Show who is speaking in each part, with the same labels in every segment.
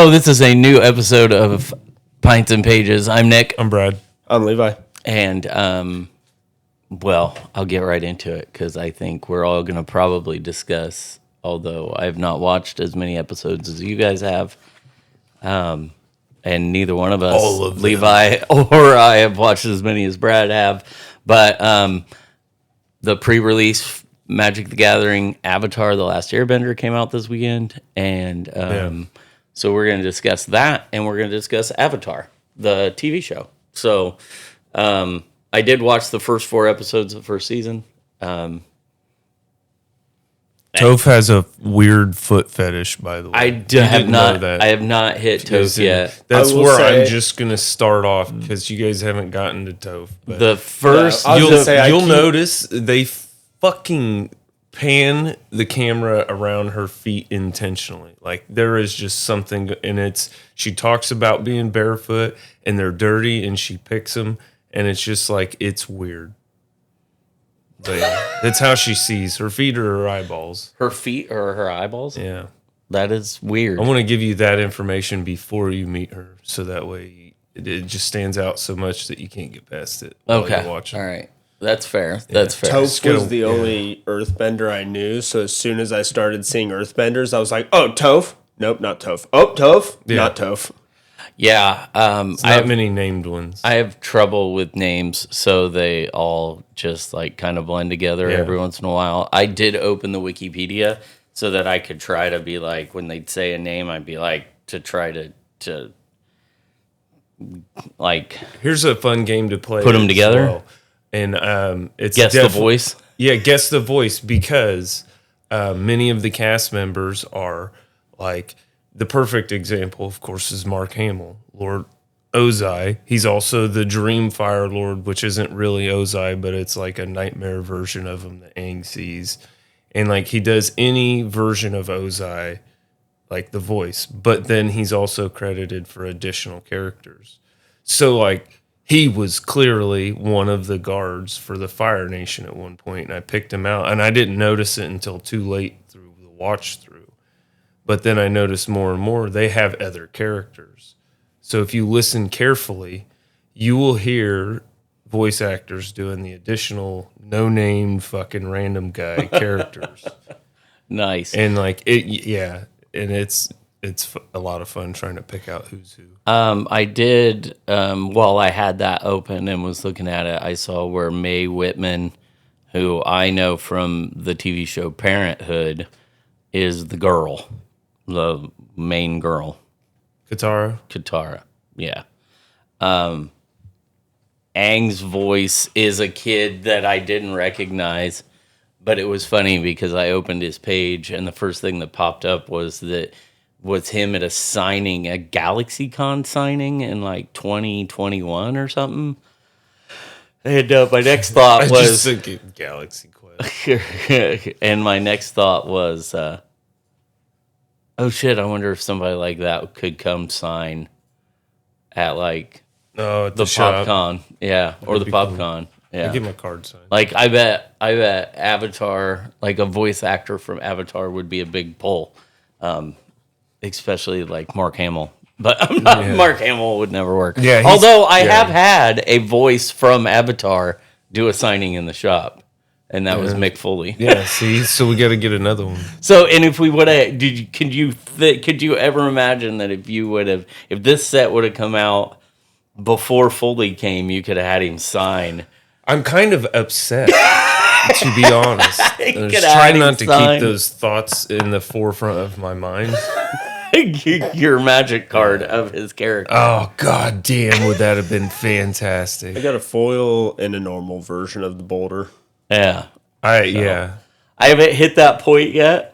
Speaker 1: Hello, this is a new episode of Pints and Pages. I'm Nick.
Speaker 2: I'm Brad.
Speaker 3: I'm Levi.
Speaker 1: And, well, I'll get right into it because I think we're all going to probably discuss, although I have not watched as many episodes as you guys have. And neither one of us,
Speaker 2: All of them.
Speaker 1: Levi or I, have watched as many as Brad have. But the pre-release Magic the Gathering Avatar: The Last Airbender came out this weekend. And so we're going to discuss that, and we're going to discuss Avatar, the TV show. So I did watch the first 4 episodes of the first season.
Speaker 2: Toph has a weird foot fetish, by the way.
Speaker 1: I have not hit Toph yet.
Speaker 2: That's where I'm just going to start off because you guys haven't gotten to Toph. But
Speaker 1: The first,
Speaker 2: you'll notice they fucking pan the camera around her feet intentionally. Like there is just something, and she talks about being barefoot and they're dirty, and she picks them, and it's just like it's weird. But yeah, that's how she sees her feet or her eyeballs.
Speaker 1: her feet or her eyeballs.
Speaker 2: Yeah.
Speaker 1: That is weird.
Speaker 2: I want to give you that information before you meet her, so that way it just stands out so much that you can't get past it. While you're watching.
Speaker 1: All right. That's fair. That's fair.
Speaker 3: Toph was the only Earthbender I knew, so as soon as I started seeing Earthbenders, I was like, oh, Toph? Nope, not Toph. Oh, Toph?
Speaker 2: Yeah.
Speaker 3: Not Toph.
Speaker 1: Yeah.
Speaker 2: It's not many named ones.
Speaker 1: I have trouble with names, so they all just like kind of blend together every once in a while. I did open the Wikipedia so that I could try to be like, when they'd say a name, I'd be like, to try to like...
Speaker 2: Here's a fun game to play.
Speaker 1: Put them together?
Speaker 2: Well. And it's
Speaker 1: Guess the voice?
Speaker 2: Yeah, guess the voice, because many of the cast members are like... The perfect example, of course, is Mark Hamill, Lord Ozai. He's also the Dreamfire Lord, which isn't really Ozai, but it's like a nightmare version of him that Aang sees. And like he does any version of Ozai, like the voice, but then he's also credited for additional characters. So like he was clearly one of the guards for the Fire Nation at one point, and I picked him out, and I didn't notice it until too late through the watch through. But then I noticed more and more they have other characters. So if you listen carefully, you will hear voice actors doing the additional no-name fucking random guy characters.
Speaker 1: Nice.
Speaker 2: And like and it's a lot of fun trying to pick out who's who.
Speaker 1: I did, while I had that open and was looking at it, I saw where Mae Whitman, who I know from the TV show Parenthood, is the girl. The main girl. Katara, yeah. Aang's voice is a kid that I didn't recognize, but it was funny because I opened his page and the first thing that popped up was him at a signing, a GalaxyCon signing in like 2021 or something. And my next thought was...
Speaker 2: just thinking Galaxy Quest.
Speaker 1: And my next thought was... oh shit, I wonder if somebody like that could come sign at like
Speaker 2: the
Speaker 1: PopCon. Yeah, or the PopCon.
Speaker 2: Cool.
Speaker 1: Yeah.
Speaker 2: I'll get my card signed.
Speaker 1: Like I bet Avatar, like a voice actor from Avatar would be a big pull. Especially like Mark Hamill. But I'm not Mark Hamill would never work. Yeah, although I have had a voice from Avatar do a signing in the shop. And that was Mick Foley.
Speaker 2: Yeah, see, so we got to get another one.
Speaker 1: So, and if we would have, could you ever imagine that if this set would have come out before Foley came, you could have had him sign?
Speaker 2: I'm kind of upset, to be honest. I was trying not to keep those thoughts in the forefront of my mind.
Speaker 1: Your magic card of his character.
Speaker 2: Oh, god damn, would that have been fantastic.
Speaker 3: I got a foil and a normal version of the boulder.
Speaker 1: Yeah.
Speaker 2: I
Speaker 1: haven't hit that point yet.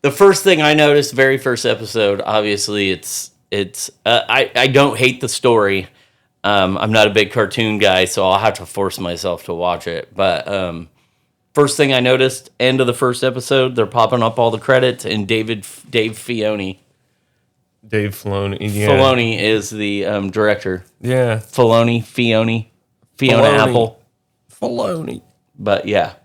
Speaker 1: The first thing I noticed, very first episode, obviously it's I don't hate the story. I'm not a big cartoon guy, so I'll have to force myself to watch it. But first thing I noticed, end of the first episode, they're popping up all the credits, and Dave Filoni.
Speaker 2: Dave Filoni. Yeah.
Speaker 1: Filoni is the director.
Speaker 2: Yeah.
Speaker 1: Fiona Apple.
Speaker 2: Filoni.
Speaker 1: But yeah,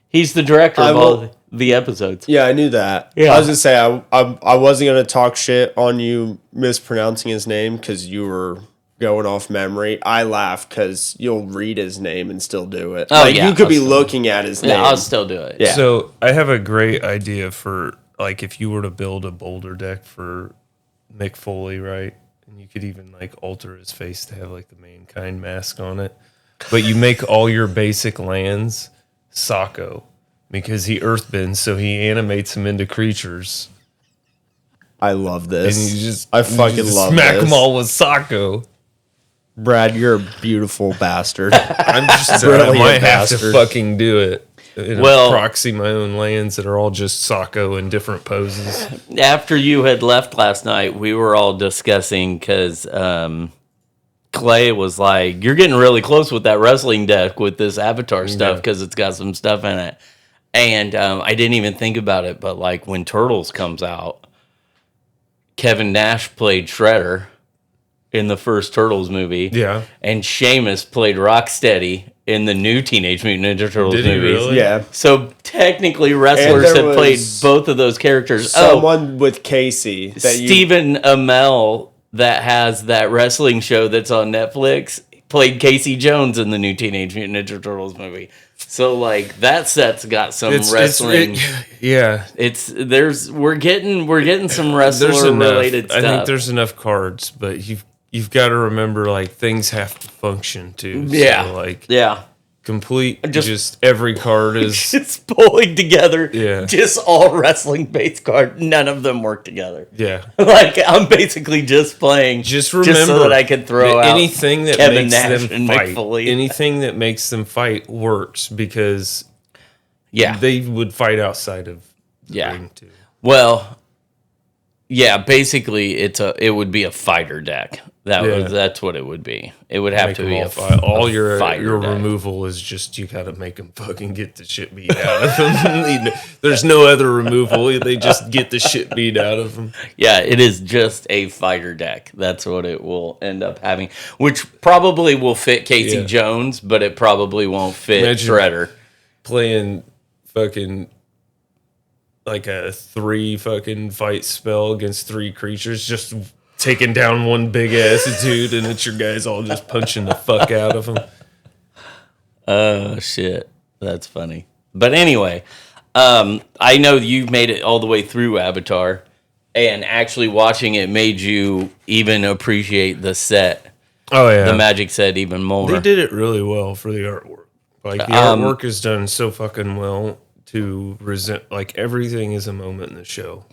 Speaker 1: he's the director of all the episodes.
Speaker 3: Yeah, I knew that.
Speaker 1: Yeah.
Speaker 3: I was gonna say I wasn't gonna talk shit on you mispronouncing his name because you were going off memory. I laugh because you'll read his name and still do it.
Speaker 1: Oh, yeah,
Speaker 3: you could
Speaker 1: I'll
Speaker 3: be
Speaker 1: still-
Speaker 3: looking at his name.
Speaker 1: Yeah, I'll still do it.
Speaker 3: Yeah.
Speaker 2: So I have a great idea for like if you were to build a boulder deck for Mick Foley, right? And you could even like alter his face to have like the mankind mask on it. But you make all your basic lands Socko because he earthbends, so he animates them into creatures.
Speaker 3: I love this.
Speaker 2: And you just
Speaker 3: I fucking
Speaker 2: just
Speaker 3: love
Speaker 2: smack
Speaker 3: this.
Speaker 2: them all with Socko.
Speaker 3: Brad, you're a beautiful bastard.
Speaker 2: I'm just saying
Speaker 3: Really
Speaker 2: I
Speaker 3: a
Speaker 2: might have to
Speaker 3: bastard.
Speaker 2: fucking do it. And
Speaker 1: Well-
Speaker 2: proxy my own lands that are all just Socko in different poses.
Speaker 1: After you had left last night, we were all discussing because Clay was like, "You're getting really close with that wrestling deck with this Avatar stuff because it's got some stuff in it." And I didn't even think about it, but like when Turtles comes out, Kevin Nash played Shredder in the first Turtles movie.
Speaker 2: Yeah.
Speaker 1: And Sheamus played Rocksteady in the new Teenage Mutant Ninja Turtles
Speaker 2: Did he
Speaker 1: movies.
Speaker 2: really?
Speaker 3: Yeah.
Speaker 1: So technically, wrestlers
Speaker 3: there
Speaker 1: have played
Speaker 3: was
Speaker 1: both of those characters.
Speaker 3: Someone with Casey that you
Speaker 1: Stephen Amell, that has that wrestling show that's on Netflix, played Casey Jones in the new Teenage Mutant Ninja Turtles movie. So like that set's got some wrestling.
Speaker 2: Yeah.
Speaker 1: We're getting some
Speaker 2: There's
Speaker 1: wrestler
Speaker 2: enough.
Speaker 1: related
Speaker 2: I
Speaker 1: stuff.
Speaker 2: think there's enough cards, but you've got to remember like things have to function too.
Speaker 1: Yeah.
Speaker 2: So, like
Speaker 1: yeah.
Speaker 2: complete
Speaker 1: Just-
Speaker 2: just every card is
Speaker 1: Just pulling together
Speaker 2: Yeah.
Speaker 1: just all wrestling based cards. None of them work together.
Speaker 2: yeah.
Speaker 1: Like I'm basically just playing
Speaker 2: Just remember
Speaker 1: so that I can throw
Speaker 2: that
Speaker 1: out
Speaker 2: anything that
Speaker 1: Kevin
Speaker 2: makes
Speaker 1: Nash
Speaker 2: them
Speaker 1: and Mick
Speaker 2: fight.
Speaker 1: Foley.
Speaker 2: Anything that makes them fight works because
Speaker 1: Yeah.
Speaker 2: they would fight outside of the
Speaker 1: Yeah.
Speaker 2: ring too.
Speaker 1: Well, yeah, basically it would be a fighter deck. That's what it would be. It would have
Speaker 2: Make
Speaker 1: to
Speaker 2: them
Speaker 1: be
Speaker 2: all
Speaker 1: a
Speaker 2: fight. All
Speaker 1: a
Speaker 2: your
Speaker 1: fighter deck.
Speaker 2: removal is just you got to make them fucking get the shit beat out of them. There's no other removal. They just get the shit beat out of them.
Speaker 1: Yeah, it is just a fighter deck. That's what it will end up having, which probably will fit Casey
Speaker 2: Yeah.
Speaker 1: Jones, but it probably won't fit
Speaker 2: Imagine-
Speaker 1: Shredder.
Speaker 2: Playing fucking like a 3 fucking fight spell against 3 creatures, just taking down one big ass dude, and it's your guys all just punching the fuck out of him.
Speaker 1: Oh shit, that's funny. But anyway, I know you've made it all the way through Avatar, and actually watching it made you even appreciate the set,
Speaker 2: Oh yeah,
Speaker 1: the magic set, even more.
Speaker 2: they did it really well for the artwork. Like the artwork is done so fucking well to resent. Like everything is a moment in the show,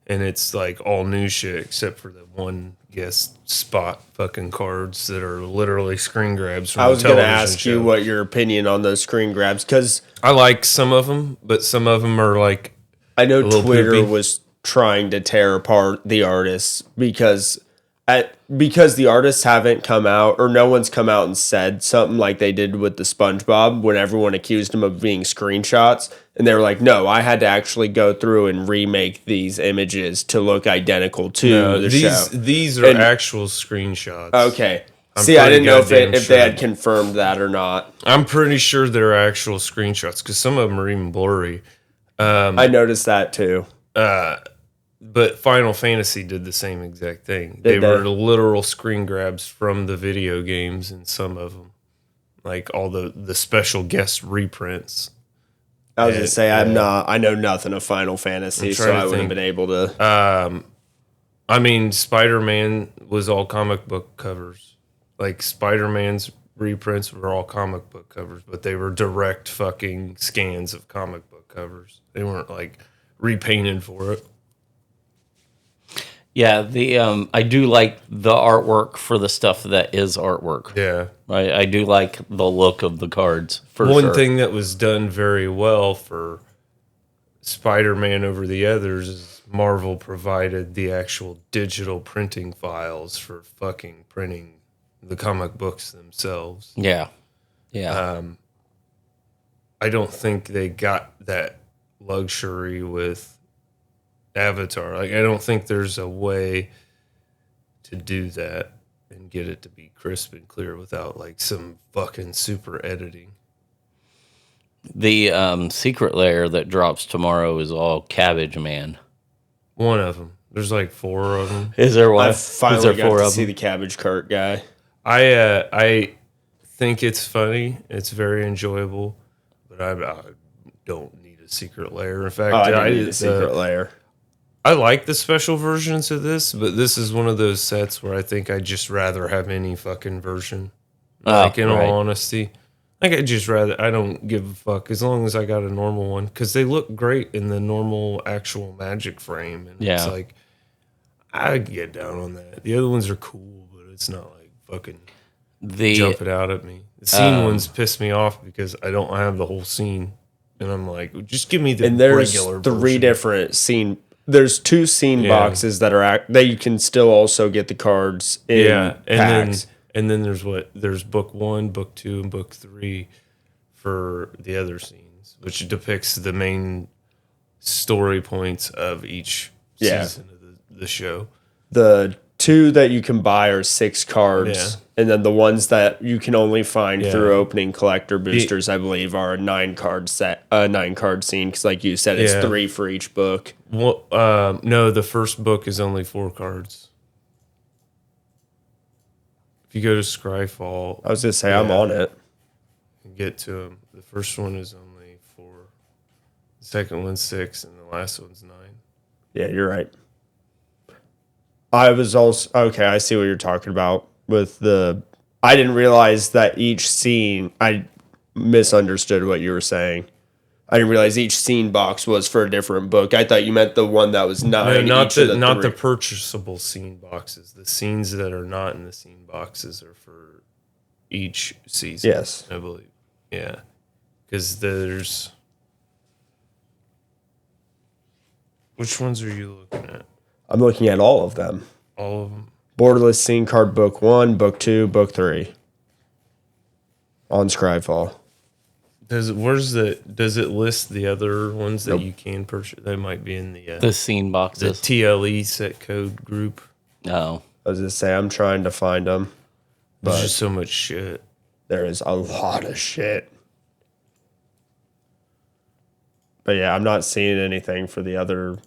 Speaker 2: and it's like all new shit except for the one guest spot fucking cards that are literally screen grabs from
Speaker 3: I was
Speaker 2: the
Speaker 3: going to
Speaker 2: television
Speaker 3: ask
Speaker 2: show.
Speaker 3: you what your opinion on those screen grabs because
Speaker 2: I like some of them, but some of them are like
Speaker 3: I know
Speaker 2: little
Speaker 3: Twitter
Speaker 2: poopy.
Speaker 3: was trying to tear apart the artists because the artists haven't come out or no one's come out and said something like they did with the SpongeBob when everyone accused him of being screenshots and they were like, no, I had to actually go through and remake these images to look identical to the show.
Speaker 2: these are
Speaker 3: And-
Speaker 2: actual screenshots.
Speaker 3: Okay.
Speaker 2: I'm
Speaker 3: See, I
Speaker 2: pretty
Speaker 3: didn't know
Speaker 2: goddamn
Speaker 3: if they had
Speaker 2: sure.
Speaker 3: confirmed that or not.
Speaker 2: I'm pretty sure they're actual screenshots because some of them are even blurry.
Speaker 3: I noticed that too.
Speaker 2: But Final Fantasy did the same exact thing.
Speaker 3: Did
Speaker 2: They were
Speaker 3: they?
Speaker 2: literal screen grabs from the video games and some of them. Like all the special guest reprints.
Speaker 3: I was going to say,
Speaker 2: Yeah.
Speaker 3: I know nothing of Final Fantasy,
Speaker 2: I'm
Speaker 3: so
Speaker 2: trying to
Speaker 3: I wouldn't have
Speaker 2: think.
Speaker 3: been able to.
Speaker 2: I mean, Spider-Man was all comic book covers. Like Spider-Man's reprints were all comic book covers, but they were direct fucking scans of comic book covers. They weren't like repainted for it.
Speaker 1: Yeah, the I do like the artwork for the stuff that is artwork.
Speaker 2: Yeah.
Speaker 1: I do like the look of the cards. For
Speaker 2: One
Speaker 1: sure.
Speaker 2: thing that was done very well for Spider-Man over the others is Marvel provided the actual digital printing files for fucking printing the comic books themselves.
Speaker 1: Yeah, yeah.
Speaker 2: I don't think they got that luxury with Avatar. Like, I don't think there's a way to do that and get it to be crisp and clear without like some fucking super editing.
Speaker 1: The secret lair that drops tomorrow is all Cabbage Man.
Speaker 2: One of them. There's like 4 of them.
Speaker 1: Is there one?
Speaker 3: I finally got to see the cabbage cart guy.
Speaker 2: I think it's funny. It's very enjoyable, but I don't need a secret lair. In fact,
Speaker 3: I need a secret lair.
Speaker 2: I like the special versions of this, but this is one of those sets where I think I'd just rather have any fucking version. Like, in all honesty. Like, I don't give a fuck as long as I got a normal one, because they look great in the normal actual Magic frame. And it's like, I get down on that. The other ones are cool, but it's not like fucking jumping out at me. The scene ones piss me off because I don't have the whole scene. And I'm like, just give me the regular
Speaker 3: three
Speaker 2: version.
Speaker 3: different scene. There's 2 scene boxes that you can still also get the cards in packs.
Speaker 2: And then there's book 1, book 2, and book 3 for the other scenes, which depicts the main story points of each season of the show.
Speaker 3: The 2 that you can buy are 6 cards, and then the ones that you can only find through opening collector boosters, I believe, are a 9-card set, a 9-card scene. Because, like you said, it's 3 for each book.
Speaker 2: Well, no, the first book is only 4 cards. If you go to Scryfall,
Speaker 3: I was gonna say I'm on it.
Speaker 2: And get to them. The first one is only 4. The second one's 6, and the last one's 9.
Speaker 3: Yeah, you're right. I was also okay. I see what you're talking about with the. I didn't realize that each scene. I misunderstood what you were saying. I didn't realize each scene box was for a different book. I thought you meant the one that was 9.
Speaker 2: No, not the purchasable scene boxes. The scenes that are not in the scene boxes are for each season.
Speaker 3: Yes,
Speaker 2: I believe. Yeah, because there's. Which ones are you looking at?
Speaker 3: I'm looking at all of them.
Speaker 2: All of them.
Speaker 3: Borderless scene card book 1, book 2, book 3. On Scryfall.
Speaker 2: Does it list the other ones that you can purchase? They might be in
Speaker 1: the scene boxes.
Speaker 2: The TLE set code group.
Speaker 1: No.
Speaker 3: I was gonna say I'm trying to find them.
Speaker 2: There's just so much shit.
Speaker 3: There is a lot of shit. But yeah, I'm not seeing anything for the other,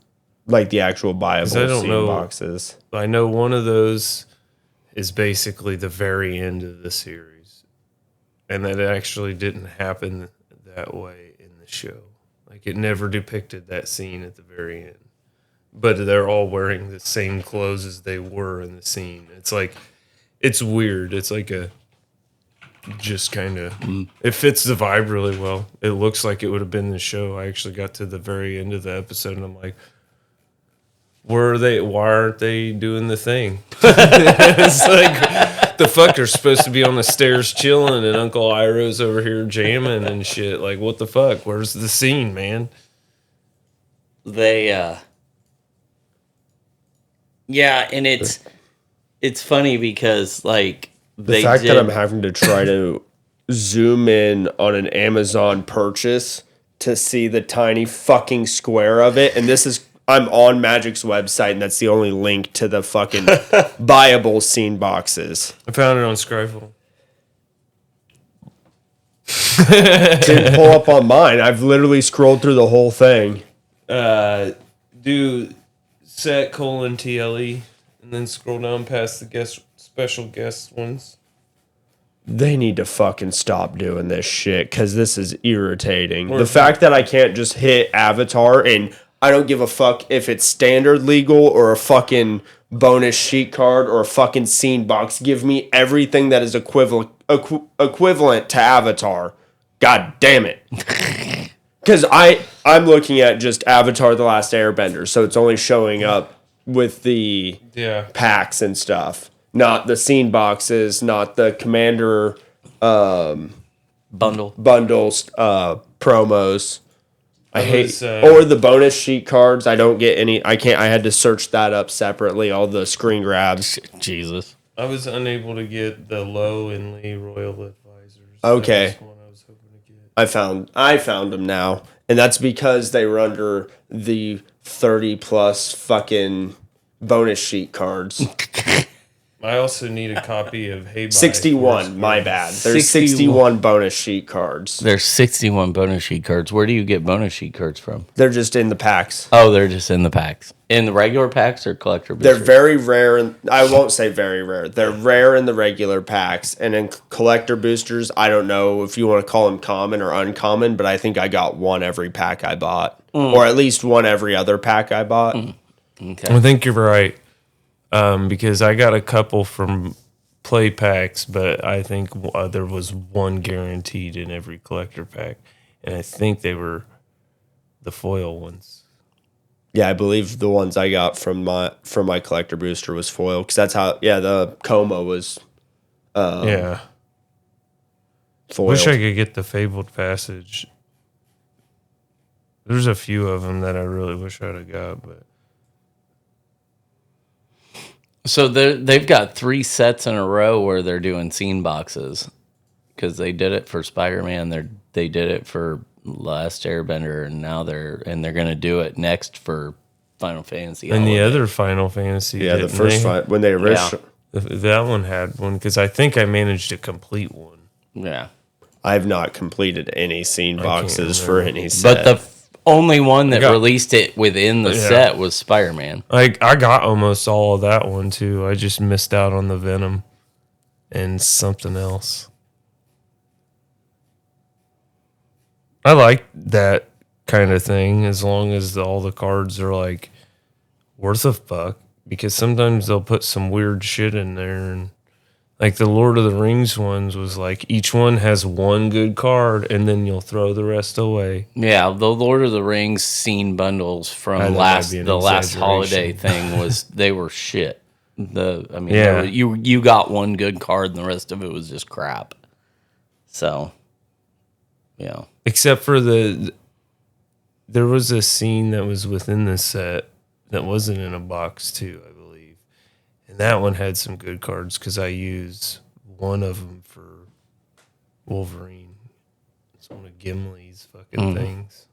Speaker 3: like the actual buyable scene boxes.
Speaker 2: I know one of those is basically the very end of the series. And that actually didn't happen that way in the show. Like, it never depicted that scene at the very end. But they're all wearing the same clothes as they were in the scene. It's like, it's weird. It's like just kind of, it fits the vibe really well. It looks like it would have been the show. I actually got to the very end of the episode and I'm like, why aren't they doing the thing? It's like, the fuck, they're supposed to be on the stairs chilling and Uncle Iroh's over here jamming and shit. Like, what the fuck? Where's the scene, man?
Speaker 1: They, yeah, and it's funny because, like,
Speaker 3: the fact that I'm having to try to zoom in on an Amazon purchase to see the tiny fucking square of it, and I'm on Magic's website, and that's the only link to the fucking buyable scene boxes.
Speaker 2: I found it on Scryfall.
Speaker 3: Didn't pull up on mine. I've literally scrolled through the whole thing.
Speaker 2: Do set :TLE, and then scroll down past the special guest ones.
Speaker 3: They need to fucking stop doing this shit, because this is irritating. The fact that I can't just hit Avatar and I don't give a fuck if it's standard legal or a fucking bonus sheet card or a fucking scene box. Give me everything that is equivalent to Avatar. God damn it. Because I'm looking at just Avatar The Last Airbender, so it's only showing up with the packs and stuff. Not the scene boxes, not the commander bundles, promos. I hate or the bonus sheet cards. I don't get any. I had to search that up separately. All the screen grabs.
Speaker 1: Jesus.
Speaker 2: I was unable to get the Lowe and Lee Royal Advisors.
Speaker 3: Okay.
Speaker 2: That was one I was hoping to get.
Speaker 3: I found them now, and that's because they were under the 30+ fucking bonus sheet cards.
Speaker 2: I also need a copy of Hey Bye.
Speaker 3: 61, my bad. There's 61 bonus sheet cards.
Speaker 1: There's 61 bonus sheet cards. Where do you get bonus sheet cards from?
Speaker 3: They're just in the packs.
Speaker 1: Oh, they're just in the packs. In the regular packs or collector boosters?
Speaker 3: They're very rare. I won't say very rare. They're rare in the regular packs. And in collector boosters, I don't know if you want to call them common or uncommon, but I think I got one every pack I bought. Or at least one every other pack I bought.
Speaker 1: Okay.
Speaker 2: I think you're right. Because I got a couple from play packs, but I think there was one guaranteed in every collector pack. And I think they were the foil ones.
Speaker 3: Yeah, I believe the ones I got from my collector booster was foil. Because that's how, the Coma was
Speaker 2: yeah.
Speaker 3: foiled.
Speaker 2: Wish I could get the Fabled Passage. There's a few of them that I really wish I'd have got, but...
Speaker 1: So they've got 3 sets in a row where they're doing scene boxes because they did it for Spider-Man. They did it for Last Airbender, and now they're going to do it next for Final Fantasy.
Speaker 2: And the other Final Fantasy,
Speaker 3: the first one when they originally,
Speaker 2: that one had one because I think I managed to complete one.
Speaker 1: Yeah,
Speaker 3: I've not completed any scene boxes for any set.
Speaker 1: But the only one that released it within the set was Spider-Man.
Speaker 2: I got almost all of that one too. I just missed out on the Venom and something else. I like that kind of thing as long as all the cards are like worth a fuck, because sometimes they'll put some weird shit in there, and like the Lord of the Rings ones was like each one has one good card and then you'll throw the rest away.
Speaker 1: Yeah, the Lord of the Rings scene bundles from the last holiday thing they were shit. You got one good card and the rest of it was just crap. So, yeah.
Speaker 2: Except for there was a scene that was within the set that wasn't in a box too, I believe. And that one had some good cards because I used one of them for Wolverine. It's one of Gimli's fucking things.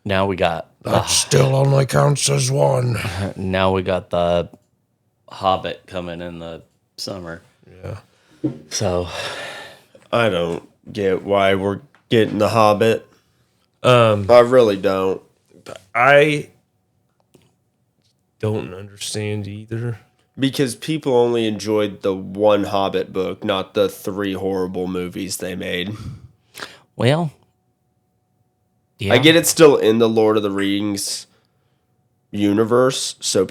Speaker 1: Now we got...
Speaker 2: That still only counts as one.
Speaker 1: Now we got the Hobbit coming in the summer.
Speaker 2: Yeah.
Speaker 1: So...
Speaker 3: I don't get why we're getting the Hobbit. I really don't.
Speaker 2: I don't understand either.
Speaker 3: Because people only enjoyed the one Hobbit book, not the 3 horrible movies they made.
Speaker 1: Well, yeah.
Speaker 3: I get it's still in the Lord of the Rings universe, so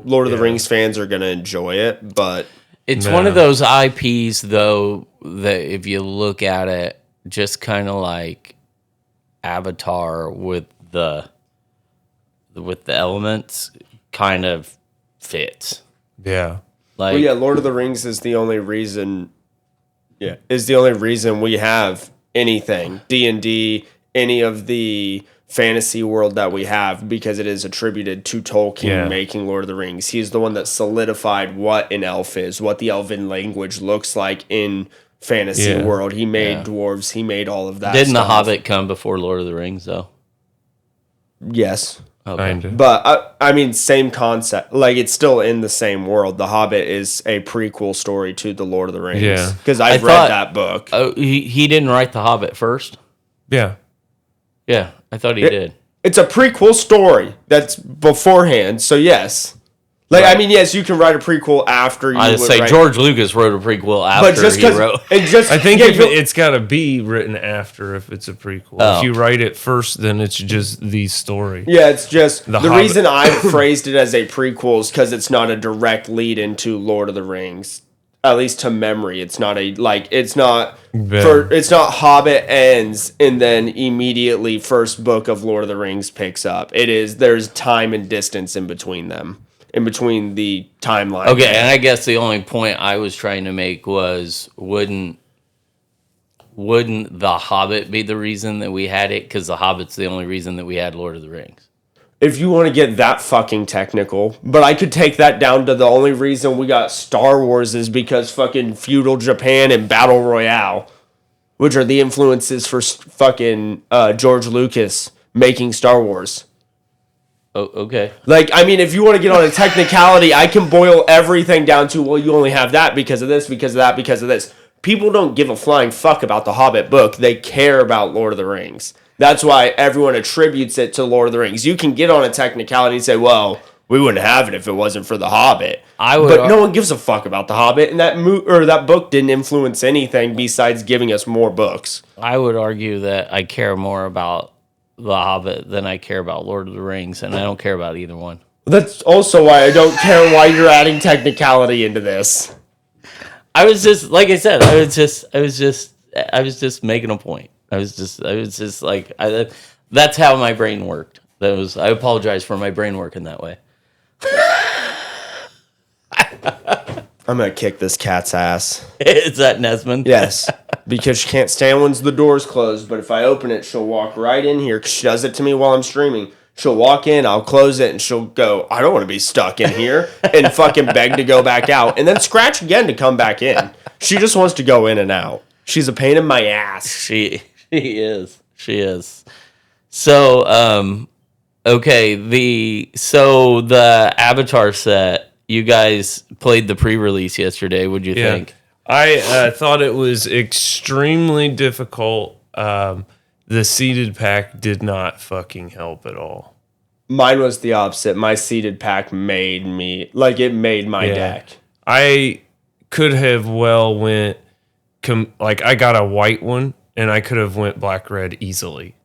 Speaker 3: Lord of the Rings fans are going to enjoy it, but...
Speaker 1: It's one of those IPs, though, that if you look at it, just kind of like Avatar with the elements, kind of fits.
Speaker 2: Yeah.
Speaker 1: Like,
Speaker 3: Lord of the Rings is the only reason. Yeah, is the only reason we have anything D&D, any of the fantasy world that we have, because it is attributed to Tolkien making Lord of the Rings. He's the one that solidified what an elf is, what the elven language looks like in fantasy world. He made dwarves. He made all of that.
Speaker 1: Didn't The Hobbit come before Lord of the Rings, though?
Speaker 3: Yes.
Speaker 1: Okay.
Speaker 3: But, I mean, same concept. Like, it's still in the same world. The Hobbit is a prequel story to The Lord of the Rings.
Speaker 2: Yeah.
Speaker 3: Because I've read that book.
Speaker 1: Oh, he didn't write The Hobbit first?
Speaker 2: Yeah.
Speaker 1: Yeah, I thought he did.
Speaker 3: It's a prequel story that's beforehand, so yes. Like, right. I mean, yes, you can write a prequel after you.
Speaker 1: I'd say George Lucas wrote a prequel after he wrote.
Speaker 2: I think it's got to be written after if it's a prequel. Oh. If you write it first, then it's just the story.
Speaker 3: Yeah, it's just the reason I phrased it as a prequel is because it's not a direct lead into Lord of the Rings. At least to memory, it's not it's not Hobbit ends and then immediately first book of Lord of the Rings picks up. There's time and distance in between them, in between the timeline.
Speaker 1: Okay, and I guess the only point I was trying to make was wouldn't The Hobbit be the reason that we had it? Because The Hobbit's the only reason that we had Lord of the Rings.
Speaker 3: If you want to get that fucking technical, but I could take that down to the only reason we got Star Wars is because fucking feudal Japan and Battle Royale, which are the influences for fucking George Lucas making Star Wars.
Speaker 1: okay.
Speaker 3: Like, I mean, if you want to get on a technicality, I can boil everything down to, well, you only have that because of this, because of that, because of this. People don't give a flying fuck about the Hobbit book. They care about Lord of the Rings. That's why everyone attributes it to Lord of the Rings. You can get on a technicality and say, well, we wouldn't have it if it wasn't for the Hobbit. But no one gives a fuck about the Hobbit, and that book didn't influence anything besides giving us more books.
Speaker 1: I would argue that I care more about The Hobbit than I care about Lord of the Rings, and I don't care about either one.
Speaker 3: That's also why I don't care why you're adding technicality into this.
Speaker 1: I was just, like I said, I was just making a point. I was just like, that's how my brain worked. I apologize for my brain working that way.
Speaker 3: I'm gonna kick this cat's ass.
Speaker 1: Is that Nesmond?
Speaker 3: Yes, because she can't stand when the door's closed. But if I open it, she'll walk right in here. 'Cause she does it to me while I'm streaming. She'll walk in, I'll close it, and she'll go, I don't want to be stuck in here, and fucking beg to go back out, and then scratch again to come back in. She just wants to go in and out. She's a pain in my ass.
Speaker 1: She is. She is. So, okay, the Avatar set, you guys played the pre-release yesterday. What'd you think?
Speaker 2: I thought it was extremely difficult. The seeded pack did not fucking help at all.
Speaker 3: Mine was the opposite. My seeded pack made me, it made my deck.
Speaker 2: I could have went, I got a white one, and I could have went black-red easily.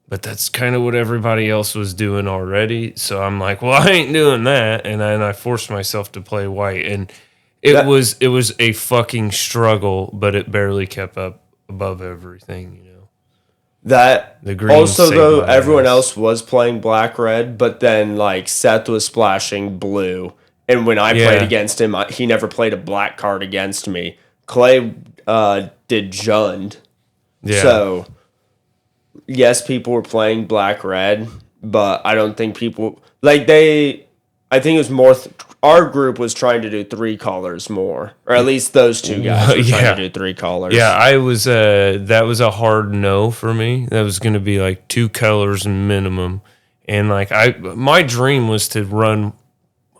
Speaker 2: But that's kind of what everybody else was doing already. So I'm like, well, I ain't doing that. And then I forced myself to play white. And it was a fucking struggle, but it barely kept up above everything, you know.
Speaker 3: That
Speaker 2: the green
Speaker 3: also though everyone else was playing black red, but then Seth was splashing blue, and when I played against him, he never played a black card against me. Clay did Jund, so yes, people were playing black red, but I don't think people I think it was more. Our group was trying to do 3 colors more, or at least those 2 guys were trying to do 3 colors.
Speaker 2: Yeah, I was. That was a hard no for me. That was going to be 2 colors minimum, and my dream was to run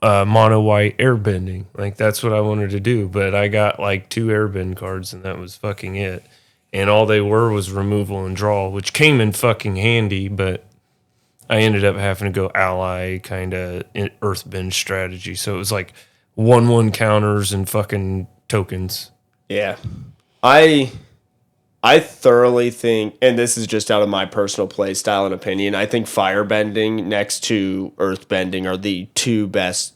Speaker 2: mono white airbending. That's what I wanted to do, but I got 2 airbend cards, and that was fucking it. And all they were was removal and draw, which came in fucking handy, but I ended up having to go ally kind of earthbend strategy. So it was 1/1 counters and fucking tokens.
Speaker 3: Yeah. I thoroughly think, and this is just out of my personal play style and opinion, I think firebending next to earthbending are the 2 best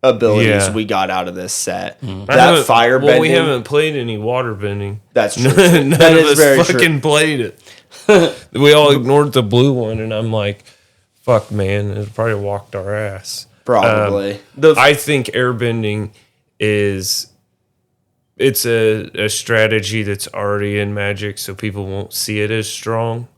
Speaker 3: abilities we got out of this set.
Speaker 2: Mm-hmm.
Speaker 3: That firebending.
Speaker 2: Well, we haven't played any waterbending.
Speaker 3: That's true.
Speaker 2: None
Speaker 3: that
Speaker 2: of
Speaker 3: is
Speaker 2: us
Speaker 3: very
Speaker 2: fucking
Speaker 3: true.
Speaker 2: played it. We all ignored the blue one, and I'm like, fuck, man, it probably walked our ass.
Speaker 3: Probably.
Speaker 2: I think airbending it's a strategy that's already in Magic, so people won't see it as strong.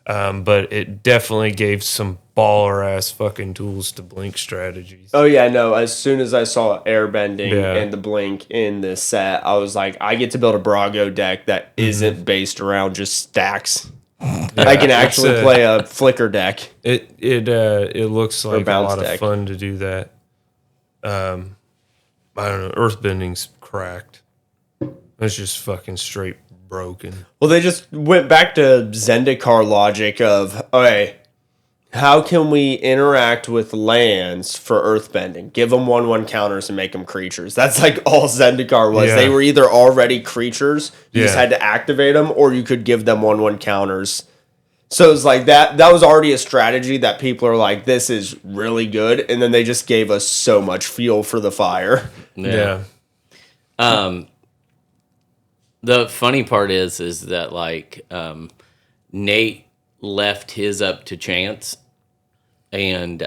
Speaker 2: But it definitely gave some baller ass fucking tools to blink strategies.
Speaker 3: Oh yeah, no. As soon as I saw airbending and the blink in this set, I was like, I get to build a Brago deck that isn't based around just stacks. I can actually play a flicker deck.
Speaker 2: It looks like a lot of fun to do that. I don't know. Earthbending's cracked. It's just fucking straight broken.
Speaker 3: Well, they just went back to Zendikar logic of, okay, how can we interact with lands for earthbending? Give them 1/1 counters and make them creatures. That's all Zendikar was.
Speaker 2: Yeah.
Speaker 3: They were either already creatures, you just had to activate them, or you could give them 1/1 counters. So it's that was already a strategy that people are like, this is really good, and then they just gave us so much fuel for the fire.
Speaker 2: Yeah.
Speaker 1: The funny part is that Nate left his up to chance, and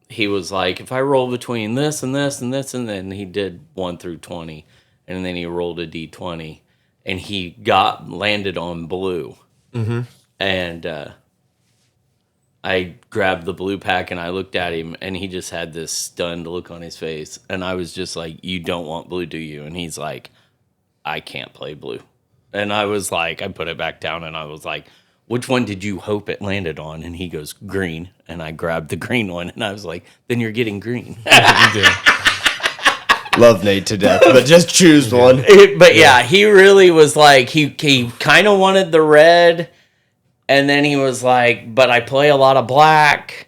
Speaker 1: he was like, if I roll between this and this and this, and then he did 1 through 20, and then he rolled a d20, and he landed on blue. Mm-hmm. And I grabbed the blue pack and I looked at him, and he just had this stunned look on his face, and I was just like, you don't want blue, do you? And he's like, I can't play blue. And I was like, I put it back down, and I was like, which one did you hope it landed on? And he goes, green. And I grabbed the green one. And I was like, then you're getting green.
Speaker 3: Love Nate to death, but just choose one.
Speaker 1: But yeah, he really was like, he kind of wanted the red. And then he was like, but I play a lot of black.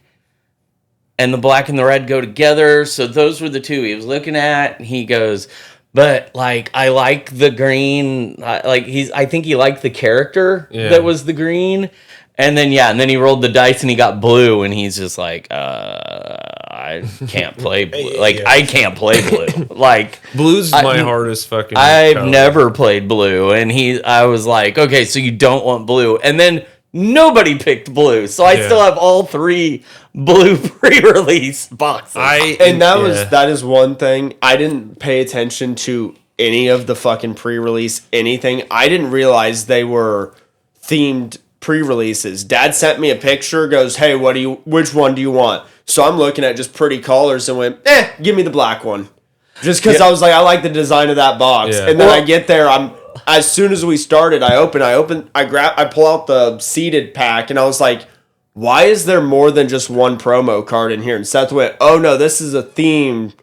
Speaker 1: And the black and the red go together. So those were the two he was looking at. And he goes, but like, I like the green. I think he liked the character that was the green. And then, he rolled the dice and he got blue. And he's just like, I can't play blue. Like, I can't play blue. Like,
Speaker 2: blue's my hardest fucking
Speaker 1: I've
Speaker 2: color.
Speaker 1: never played blue. And I was like, okay, so you don't want blue. And then nobody picked blue. So I still have all 3 blue pre-release boxes.
Speaker 3: That is one thing. I didn't pay attention to any of the fucking pre-release anything. I didn't realize they were themed pre-releases. Dad sent me a picture, goes, hey, which one do you want? So I'm looking at just pretty colors and went, give me the black one. Just because I was like, I like the design of that box. Yeah. And then I get there, as soon as we started, I pull out the seeded pack, and I was like, why is there more than just one promo card in here? And Seth went, oh no, this is a themed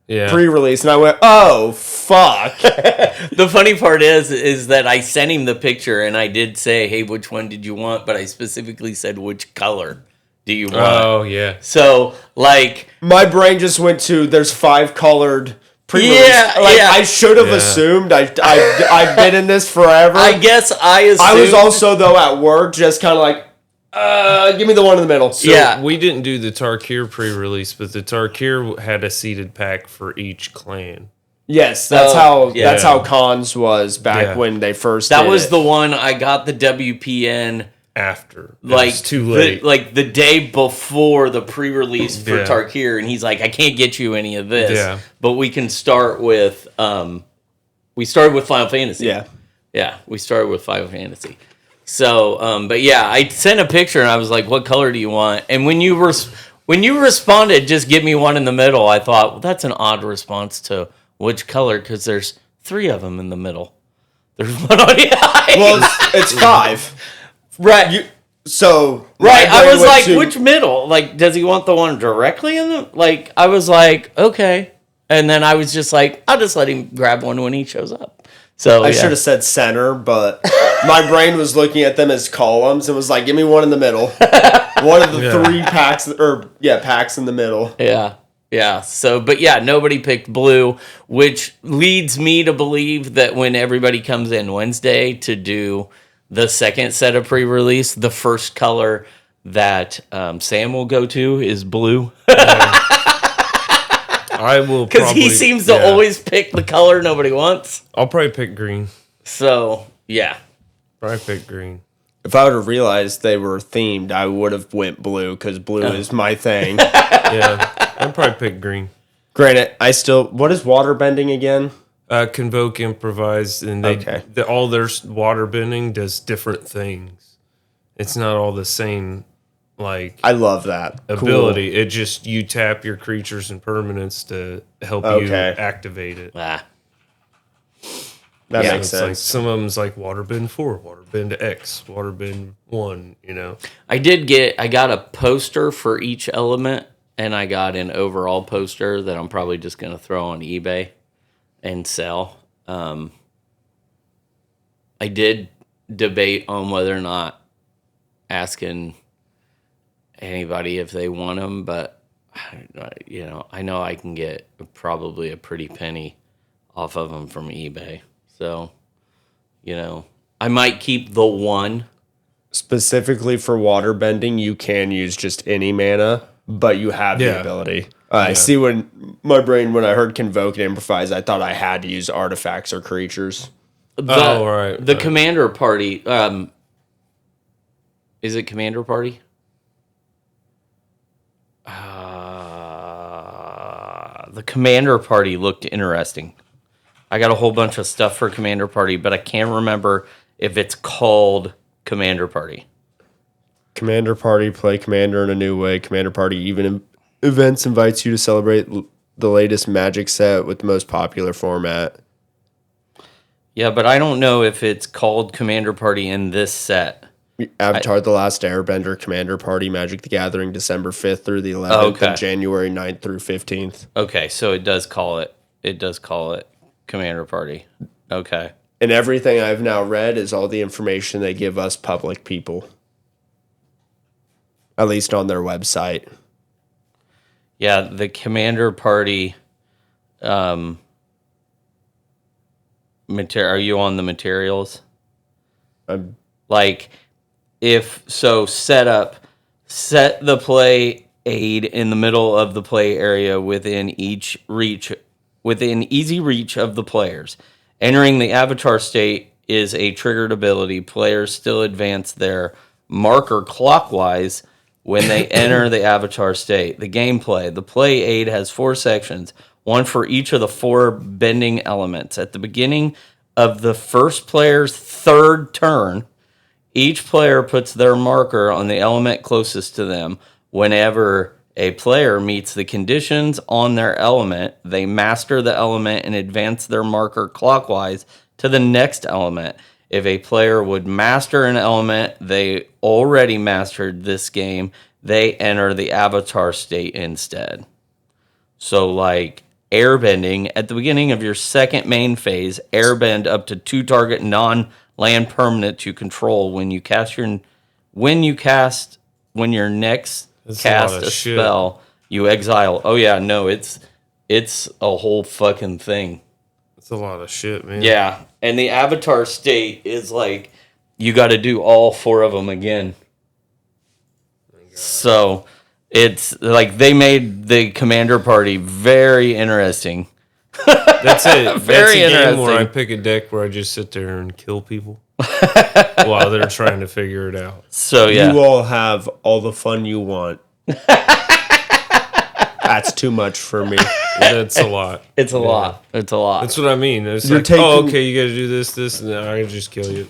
Speaker 3: pre-release. And I went, oh, fuck.
Speaker 1: The funny part is that I sent him the picture, and I did say, hey, which one did you want? But I specifically said, which color do you want? Oh,
Speaker 2: yeah.
Speaker 1: So, like...
Speaker 3: my brain just went to, there's 5 colored pre-release. I should have assumed. I've been in this forever.
Speaker 1: I guess I assumed.
Speaker 3: I was also, though, at work, just kind of like, give me the one in the middle.
Speaker 2: So we didn't do the Tarkir pre-release, but the Tarkir had a seeded pack for each clan.
Speaker 3: Yes, that's how Cons was back when they first.
Speaker 1: That was the one I got the WPN
Speaker 2: after.
Speaker 1: Like
Speaker 2: too late.
Speaker 1: The day before the pre-release for Tarkir, and he's like, I can't get you any of this. Yeah. But we can start with we started with Final Fantasy. Yeah. Yeah, we started with Final Fantasy. So, but yeah, I sent a picture and I was like, what color do you want? And when you responded, just give me one in the middle, I thought, well, that's an odd response to which color, because there's 3 of them in the middle. There's one on the eye.
Speaker 3: Well, it's 5.
Speaker 1: Right. I was like, which middle? Like, does he want the one directly in the... Like, I was like, okay. And then I was just like, I'll just let him grab one when he shows up. So
Speaker 3: I should have said center, but my brain was looking at them as columns and was like, give me one in the middle. One of the 3 packs, packs in the middle.
Speaker 1: Yeah. Yeah. So, but yeah, nobody picked blue, which leads me to believe that when everybody comes in Wednesday to do the second set of pre-release, the first color that Sam will go to is blue.
Speaker 2: I will,
Speaker 1: because he seems to always pick the color nobody wants.
Speaker 2: I'll probably pick green.
Speaker 1: So yeah,
Speaker 2: probably pick green.
Speaker 3: If I would have realized they were themed, I would have went blue, because blue is my thing.
Speaker 2: I'd probably pick green.
Speaker 3: Granted, what is water bending again?
Speaker 2: Convoke, improvise, and all their water bending does different things. It's not all the same. Like,
Speaker 3: I love that
Speaker 2: ability. Cool. It just, you tap your creatures and permanents to help you activate it.
Speaker 3: That makes sense.
Speaker 2: Like, some of them's like Waterbend 4, Waterbend X, Waterbend 1, you know.
Speaker 1: I got a poster for each element, and I got an overall poster that I'm probably just going to throw on eBay and sell. I did debate on whether or not asking anybody if they want them, but I know I can get probably a pretty penny off of them from eBay. So, I might keep the one.
Speaker 3: Specifically for water bending, you can use just any mana, but you have the ability. I see when I heard Convoke and Improvise, I thought I had to use artifacts or creatures.
Speaker 1: The Commander Party, is it Commander Party? The Commander Party looked interesting. I got a whole bunch of stuff for Commander Party, but I can't remember if it's called Commander Party.
Speaker 3: Commander Party, play Commander in a new way. Commander Party events invites you to celebrate the latest Magic set with the most popular format.
Speaker 1: Yeah, but I don't know if it's called Commander Party in this set.
Speaker 3: Avatar: The Last Airbender, Commander Party, Magic the Gathering, December 5th through the 11th, and January 9th through 15th.
Speaker 1: Okay, so it does call it Commander Party. Okay.
Speaker 3: And everything I've now read is all the information they give us public people. At least on their website.
Speaker 1: Yeah, the Commander Party are you on the materials? Like, set the play aid in the middle of the play area within easy reach of the players. Entering the avatar state is a triggered ability. Players still advance their marker clockwise when they enter the avatar state. The gameplay. The play aid has 4 sections, one for each of the 4 bending elements. At the beginning of the first player's 3rd turn, each player puts their marker on the element closest to them. Whenever a player meets the conditions on their element, they master the element and advance their marker clockwise to the next element. If a player would master an element they already mastered this game, they enter the avatar state instead. So, like, airbending, at the beginning of your second main phase, airbend up to 2 target non-land permanent you control. When your next cast a spell, you exile. Oh yeah, no, it's a whole fucking thing.
Speaker 2: It's a lot of shit, man.
Speaker 1: Yeah, and the avatar state is like you got to do all 4 of them again. So it's like they made the Commander Party very interesting.
Speaker 2: That's it.
Speaker 1: Very
Speaker 2: That's a game
Speaker 1: interesting.
Speaker 2: where I pick a deck where I just sit there and kill people while they're trying to figure it out.
Speaker 1: So yeah,
Speaker 3: You all have all the fun you want. That's too much for me.
Speaker 2: That's a lot.
Speaker 1: it's a lot. It's a lot.
Speaker 2: That's what I mean. It's
Speaker 3: You're
Speaker 2: like,
Speaker 3: taking-
Speaker 2: okay, you got to do this, and then I just kill you.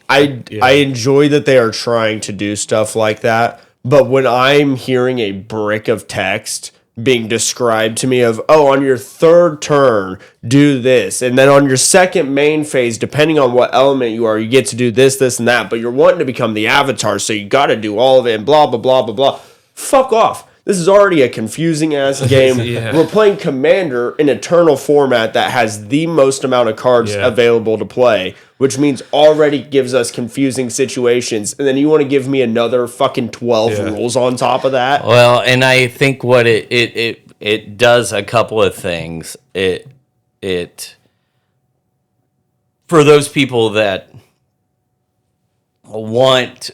Speaker 3: I enjoy that they are trying to do stuff like that, but when I'm hearing a brick of text being described to me of, oh, on your 3rd turn, do this, and then on your second main phase, depending on what element you are, you get to do this, this, and that, but you're wanting to become the avatar, so you got to do all of it, and blah, blah, blah, blah, blah. Fuck off. This is already a confusing-ass game.
Speaker 2: Yeah.
Speaker 3: We're playing Commander in Eternal format that has the most amount of cards available to play, which means already gives us confusing situations. And then you want to give me another fucking 12 rules on top of that?
Speaker 1: Well, and I think what it does a couple of things. It for those people that want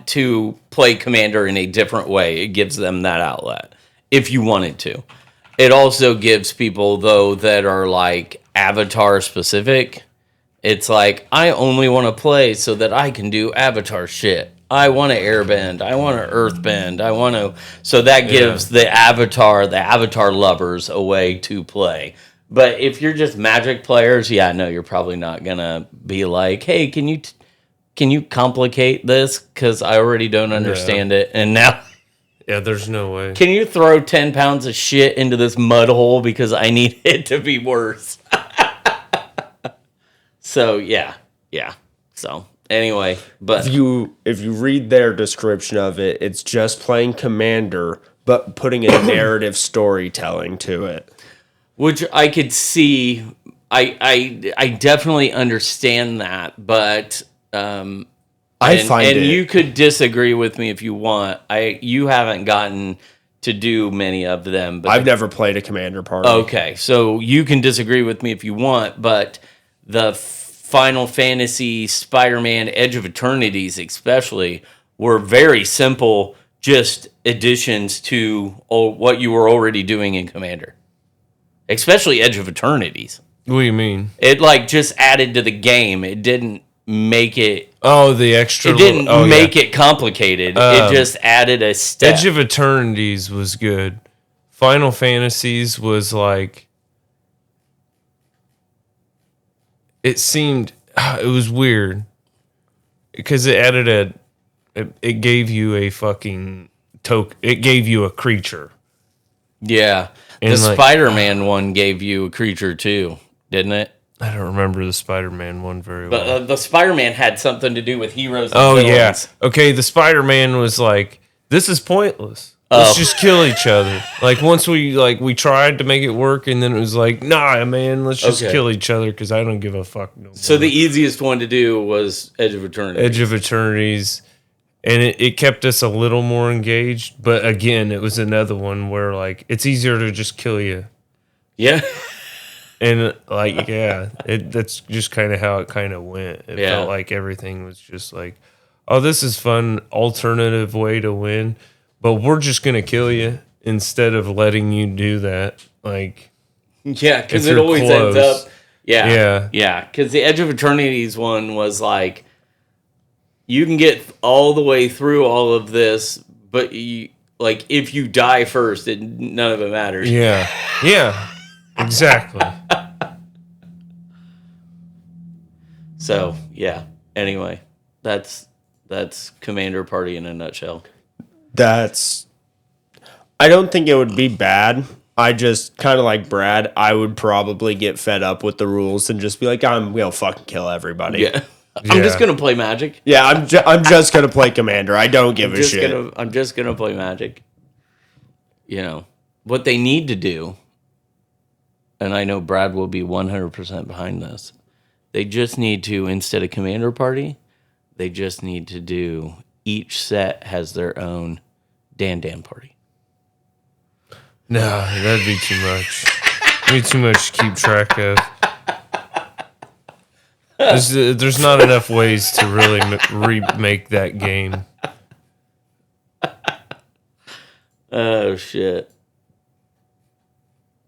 Speaker 1: to play Commander in a different way, it gives them that outlet if you wanted to. It also gives people, though, that are like avatar specific, it's like, I only want to play so that I can do avatar shit. I want to airbend, I want to earthbend, I want to, so that gives the avatar lovers a way to play. But if you're just Magic players, no, you're probably not gonna be like, hey, can you complicate this? Because I already don't understand it. And now...
Speaker 2: Yeah, there's no way.
Speaker 1: Can you throw 10 pounds of shit into this mud hole because I need it to be worse? So, yeah. So, anyway, but...
Speaker 3: If you read their description of it, it's just playing Commander, but putting a narrative storytelling to it.
Speaker 1: Which I could see... I definitely understand that, but... you could disagree with me if you want. You haven't gotten to do many of them, but
Speaker 3: I've never played a Commander party.
Speaker 1: Okay, so you can disagree with me if you want, but the Final Fantasy, Spider-Man, Edge of Eternities especially were very simple, just additions to what you were already doing in Commander. Especially Edge of Eternities.
Speaker 2: What do you mean?
Speaker 1: It just added to the game. It didn't make it...
Speaker 2: Oh, the extra...
Speaker 1: It didn't make it complicated. It just added a step.
Speaker 2: Edge of Eternities was good. Final Fantasies was like... It seemed... It was weird. Because it added it gave you a fucking... It gave you a creature.
Speaker 1: Yeah. The Spider-Man one gave you a creature too, didn't it?
Speaker 2: I don't remember the Spider-Man one very
Speaker 1: But
Speaker 2: well.
Speaker 1: the Spider-Man had something to do with heroes and
Speaker 2: Oh,
Speaker 1: villains.
Speaker 2: yeah. Okay, the Spider-Man was like, this is pointless. Let's just kill each other. Like, once we tried to make it work, and then it was like, nah, man, let's just kill each other because I don't give a fuck no more.
Speaker 1: So the easiest one to do was Edge of Eternity.
Speaker 2: Edge of Eternities, and it kept us a little more engaged. But again, it was another one where, like, it's easier to just kill you.
Speaker 1: Yeah.
Speaker 2: And, like, yeah, that's just kind of how it kind of went. It felt like everything was just like, oh, this is fun, alternative way to win. But we're just going to kill you instead of letting you do that. Like,
Speaker 1: yeah, because
Speaker 2: if
Speaker 1: it
Speaker 2: you're
Speaker 1: always
Speaker 2: close.
Speaker 1: ends up. Yeah.
Speaker 2: Yeah.
Speaker 1: Yeah. Because the Edge of Eternities one was like, you can get all the way through all of this, but if you die first, none of it matters.
Speaker 2: Yeah. Yeah. Exactly.
Speaker 1: So, yeah. Anyway, that's Commander Party in a nutshell.
Speaker 3: I don't think it would be bad. I just kind of like Brad. I would probably get fed up with the rules and just be like, I'm gonna fucking kill everybody.
Speaker 1: Yeah. I'm just gonna play Magic.
Speaker 3: Yeah, I'm just gonna play Commander. I don't give a shit.
Speaker 1: I'm just gonna play Magic. You know what they need to do, and I know Brad will be 100% behind this. They just need to, instead of Commander Party, they just need to do each set has their own DanDan party.
Speaker 2: No, that'd be too much. That'd be too much to keep track of. There's not enough ways to really remake that game.
Speaker 1: Oh shit!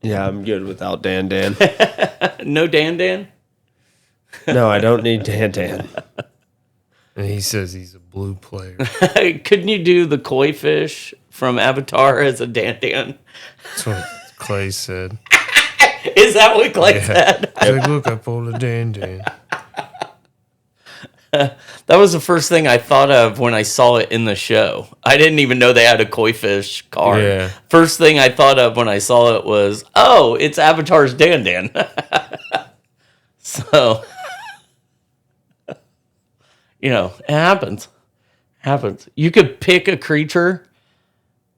Speaker 3: Yeah, I'm good without DanDan.
Speaker 1: No DanDan?
Speaker 3: No, I don't need DanDan.
Speaker 2: And he says he's a blue player.
Speaker 1: Couldn't you do the koi fish from Avatar as a DanDan?
Speaker 2: That's what Clay said.
Speaker 1: Is that what Clay said?
Speaker 2: He's like, look, I pulled a DanDan.
Speaker 1: That was the first thing I thought of when I saw it in the show. I didn't even know they had a koi fish card.
Speaker 2: Yeah.
Speaker 1: First thing I thought of when I saw it was, oh, it's Avatar's DanDan. So, it happens. You could pick a creature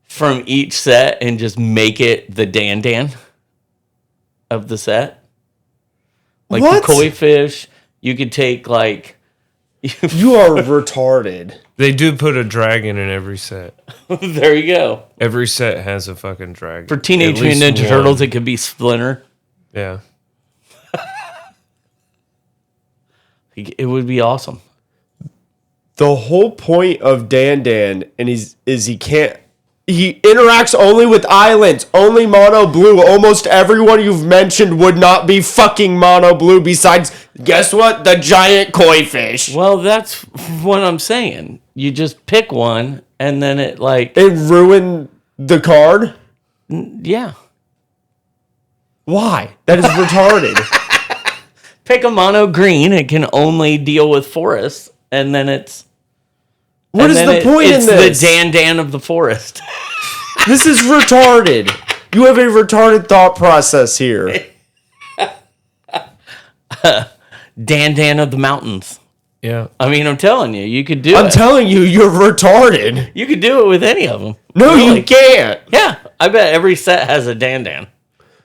Speaker 1: from each set and just make it the DanDan of the set. Like
Speaker 3: What?
Speaker 1: the koi fish, you could take like...
Speaker 3: You are retarded.
Speaker 2: They do put a dragon in every set.
Speaker 1: There you go.
Speaker 2: Every set has a fucking dragon.
Speaker 1: For Teenage
Speaker 2: At least
Speaker 1: Mutant Ninja
Speaker 2: one.
Speaker 1: Turtles, it could be Splinter.
Speaker 2: Yeah.
Speaker 1: It would be awesome.
Speaker 3: The whole point of DanDan he interacts only with islands, only mono blue. Almost everyone you've mentioned would not be fucking mono blue besides, guess what? The giant koi fish.
Speaker 1: Well, that's what I'm saying. You just pick one, and then it
Speaker 3: It ruined the card?
Speaker 1: yeah.
Speaker 3: Why? That is retarded.
Speaker 1: Pick a mono green. It can only deal with forests, and then it's...
Speaker 3: What is the point in this?
Speaker 1: It's the DanDan of the forest.
Speaker 3: This is retarded. You have a retarded thought process here.
Speaker 1: DanDan of the mountains.
Speaker 2: Yeah.
Speaker 1: I mean, I'm telling you, you could do it.
Speaker 3: I'm telling you, you're retarded.
Speaker 1: You could do it with any of them.
Speaker 3: No,
Speaker 1: Really.
Speaker 3: you can't.
Speaker 1: Yeah, I bet every set has a DanDan.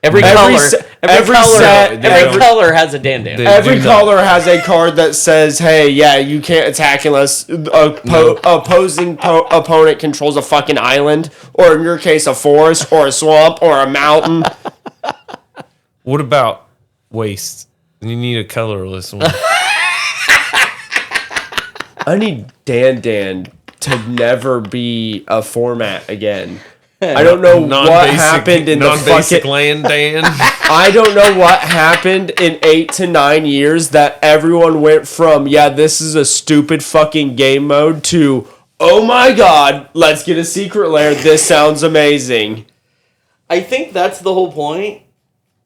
Speaker 1: Every
Speaker 3: Every
Speaker 1: color,
Speaker 3: set-
Speaker 1: every
Speaker 3: every
Speaker 1: color,
Speaker 3: set-
Speaker 1: every color has a DanDan.
Speaker 2: They-
Speaker 3: Every
Speaker 2: do
Speaker 3: color has a card that says, hey, yeah, you can't attack unless opposing opponent controls a fucking island, or in your case, a forest, or a swamp, or a mountain.
Speaker 2: What about waste? You need a colorless one.
Speaker 3: I need DanDan to never be a format again. I don't know what happened in the
Speaker 2: non-basic
Speaker 3: fucking...
Speaker 2: land, Dan.
Speaker 3: I don't know what happened in 8 to 9 years that everyone went from, yeah, this is a stupid fucking game mode to, oh my god, let's get a secret lair. This sounds amazing.
Speaker 1: I think that's the whole point.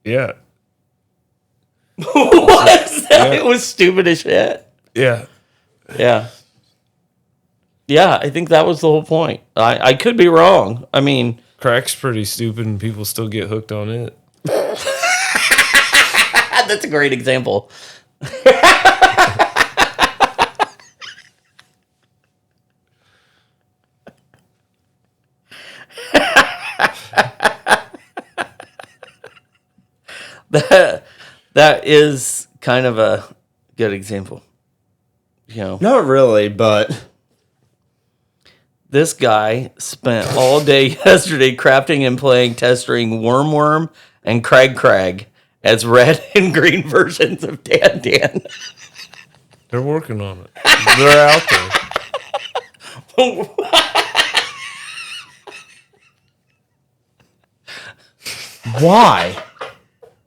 Speaker 2: Yeah.
Speaker 1: Was that?
Speaker 2: Yeah.
Speaker 1: It was stupid as shit.
Speaker 2: Yeah.
Speaker 1: Yeah. Yeah, I think that was the whole point. I could be wrong. I mean,
Speaker 2: Crack's pretty stupid and people still get hooked on it.
Speaker 1: That's a great example. That is kind of a good example. You know,
Speaker 3: Not really, but
Speaker 1: this guy spent all day yesterday crafting and playing, testing Worm and Crag as red and green versions of DanDan.
Speaker 2: They're working on it. They're out there.
Speaker 3: why?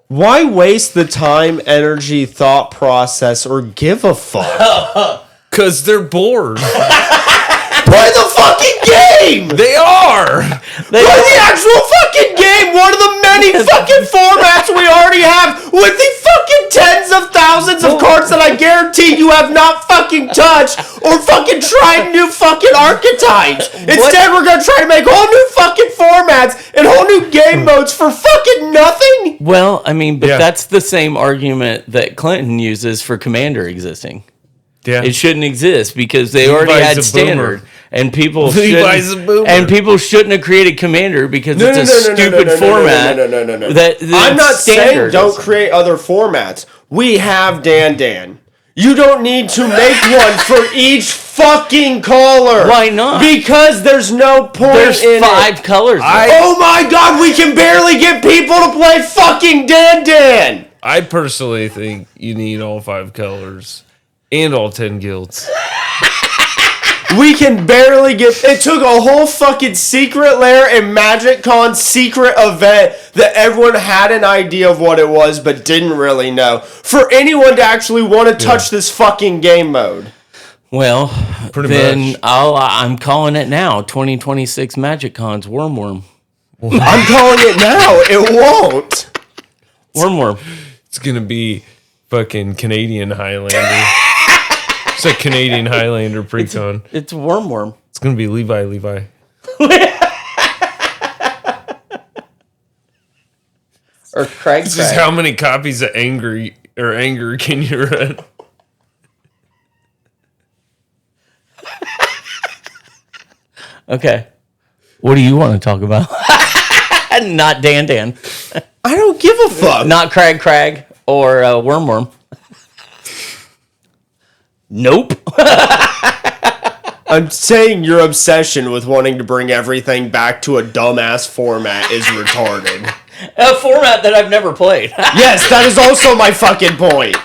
Speaker 3: Why waste the time, energy, thought process, or give a fuck?
Speaker 2: Because they're bored.
Speaker 3: Play the fucking game!
Speaker 2: They are.
Speaker 3: Play the actual fucking game! One of the many fucking formats we already have with the fucking tens of thousands of cards that I guarantee you have not fucking touched or fucking tried new fucking archetypes. Instead, we're gonna try to make whole new fucking formats and whole new game modes for fucking nothing?
Speaker 1: Well, I mean, but
Speaker 2: Yeah.
Speaker 1: that's the same argument that Clinton uses for Commander existing.
Speaker 2: Yeah.
Speaker 1: It shouldn't exist because they
Speaker 2: Levi's
Speaker 1: already had
Speaker 2: a
Speaker 1: standard,
Speaker 2: boomer.
Speaker 1: and people
Speaker 2: Levi's
Speaker 1: shouldn't,
Speaker 2: a boomer.
Speaker 1: and people shouldn't have created Commander because it's a stupid format.
Speaker 3: No.
Speaker 1: That
Speaker 3: I'm not saying
Speaker 1: standard
Speaker 3: don't
Speaker 1: is-
Speaker 3: create other formats. We have DanDan. You don't need to make one for each fucking color.
Speaker 1: Why not?
Speaker 3: Because there's no point
Speaker 1: There's
Speaker 3: in
Speaker 1: 5
Speaker 3: it.
Speaker 1: colors.
Speaker 3: Oh my god, we can barely get people to play fucking DanDan.
Speaker 2: I personally think you need all 5 colors and all 10 guilds.
Speaker 3: We can barely get... It took a whole fucking secret lair and Magic Con secret event that everyone had an idea of what it was but didn't really know. For anyone to actually want to touch this fucking game mode.
Speaker 1: Well,
Speaker 2: Pretty
Speaker 1: then
Speaker 2: much.
Speaker 1: I'm calling it now. 2026 Magic Con's Worm.
Speaker 3: I'm calling it now. It won't.
Speaker 1: Worm.
Speaker 2: It's going to be fucking Canadian Highlander. It's a Canadian Highlander pre-con.
Speaker 1: It's Worm.
Speaker 2: It's going to be Levi.
Speaker 1: Or Craig.
Speaker 2: This is how many copies of Anger can you run?
Speaker 1: Okay. What do you want to talk about? Not DanDan.
Speaker 3: I don't give a fuck.
Speaker 1: Not Crag or Worm. Nope.
Speaker 3: I'm saying your obsession with wanting to bring everything back to a dumbass format is retarded.
Speaker 1: A format that I've never played.
Speaker 3: Yes, that is also my fucking point.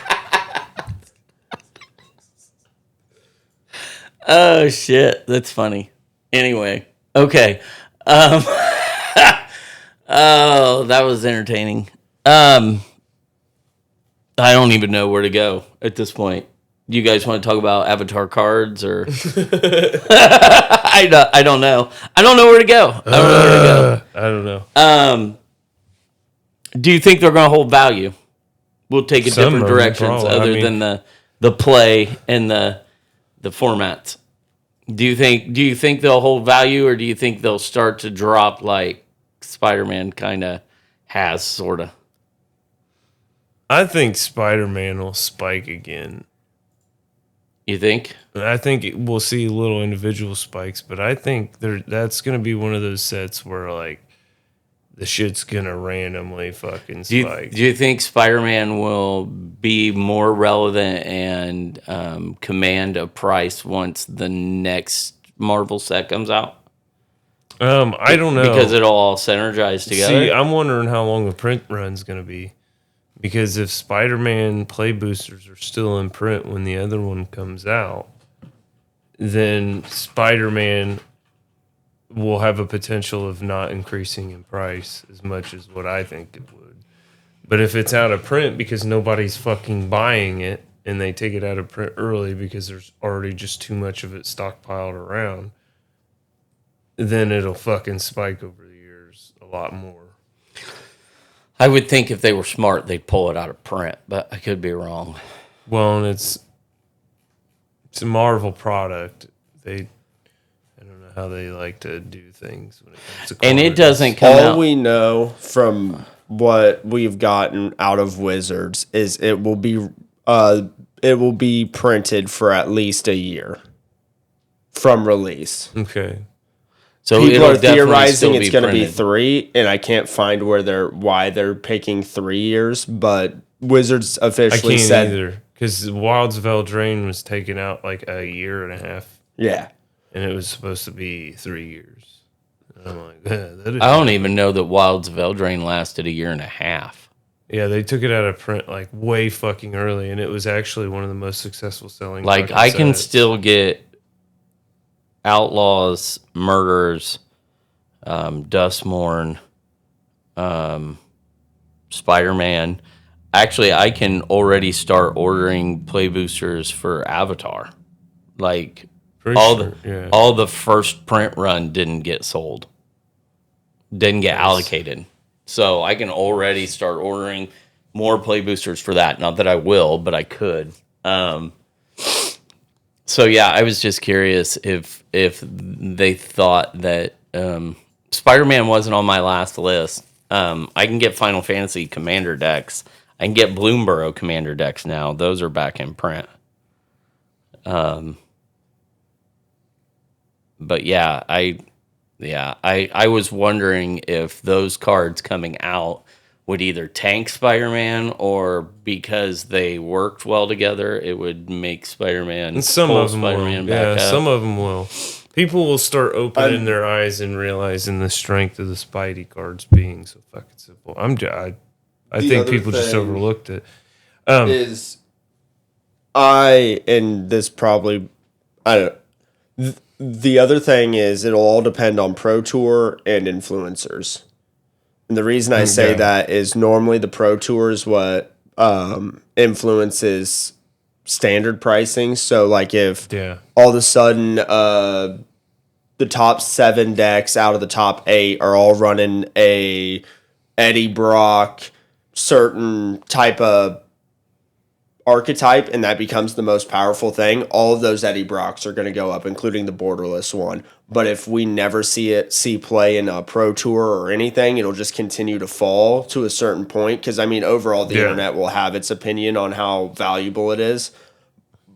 Speaker 1: Oh, shit. That's funny. Anyway. Okay. Oh, that was entertaining. I don't even know where to go at this point. Do you guys want to talk about Avatar cards or? I don't know. I don't know where to go.
Speaker 2: I don't know.
Speaker 1: Do you think they're going to hold value? We'll take it
Speaker 2: Some
Speaker 1: different
Speaker 2: of them
Speaker 1: directions
Speaker 2: probably.
Speaker 1: other
Speaker 2: I mean-
Speaker 1: than the play and the formats. Do you think they'll hold value, or do you think they'll start to drop like Spider-Man kind of has, sort of?
Speaker 2: I think Spider-Man will spike again.
Speaker 1: You think?
Speaker 2: I think we'll see little individual spikes, but I think that's going to be one of those sets where like the shit's going to randomly fucking spike.
Speaker 1: Do you think Spider-Man will be more relevant and command a price once the next Marvel set comes out?
Speaker 2: I don't know.
Speaker 1: Because it'll all synergize together.
Speaker 2: See, I'm wondering how long the print run's going to be. Because if Spider-Man play boosters are still in print when the other one comes out, then Spider-Man will have a potential of not increasing in price as much as what I think it would. But if it's out of print because nobody's fucking buying it and they take it out of print early because there's already just too much of it stockpiled around, then it'll fucking spike over the years a lot more.
Speaker 1: I would think if they were smart, they'd pull it out of print, but I could be wrong.
Speaker 2: Well, and it's a Marvel product. I don't know how they like to do things when it comes to
Speaker 1: And it
Speaker 2: quantities.
Speaker 1: doesn't come
Speaker 3: All
Speaker 1: out.
Speaker 3: we know from what we've gotten out of Wizards is it will be printed for at least a year from release.
Speaker 2: Okay.
Speaker 1: So
Speaker 3: People
Speaker 1: it'll
Speaker 3: are
Speaker 1: definitely
Speaker 3: theorizing
Speaker 1: still
Speaker 3: it's going to be
Speaker 1: printed.
Speaker 3: 3, and I can't find why they're picking 3 years, but Wizards
Speaker 2: I
Speaker 3: officially
Speaker 2: can't
Speaker 3: said
Speaker 2: either because Wilds of Eldraine was taken out like a year and a half,
Speaker 3: yeah.
Speaker 2: and it was supposed to be 3 years. And I'm like, that is.
Speaker 1: I don't even know that Wilds of Eldraine lasted a year and a half.
Speaker 2: Yeah, they took it out of print like way fucking early, and it was actually one of the most successful selling.
Speaker 1: Like,
Speaker 2: fucking
Speaker 1: I can
Speaker 2: sets.
Speaker 1: still get Outlaws, Murders, Dustmorn, Spider-Man. Actually, I can already start ordering play boosters for Avatar. Like,
Speaker 2: Pretty sure, yeah.
Speaker 1: all the first print run didn't get sold. Didn't get allocated. So I can already start ordering more play boosters for that. Not that I will, but I could. So yeah, I was just curious if they thought that Spider-Man wasn't on my last list. I can get Final Fantasy Commander decks. I can get Bloomborough Commander decks now. Those are back in print. But yeah, I was wondering if those cards coming out would either tank Spider-Man or because they worked well together, it would make Spider-Man.
Speaker 2: And some
Speaker 1: pull
Speaker 2: of them
Speaker 1: Spider-Man
Speaker 2: will.
Speaker 1: back
Speaker 2: Yeah,
Speaker 1: up.
Speaker 2: some of them will. People will start opening their eyes and realizing the strength of the Spidey cards being so fucking simple. I think
Speaker 3: other
Speaker 2: people just
Speaker 3: thing
Speaker 2: overlooked it.
Speaker 3: is and this probably I don't the other thing is it'll all depend on Pro Tour and influencers. And the reason I say that is normally the Pro Tour is what influences standard pricing. So like if all of a sudden the top 7 decks out of the top 8 are all running a Eddie Brock certain type of archetype, and that becomes the most powerful thing, all of those Eddie Brocks are going to go up, including the borderless one. But if we never see play in a Pro Tour or anything, it'll just continue to fall to a certain point. Because, I mean, overall, the internet will have its opinion on how valuable it is.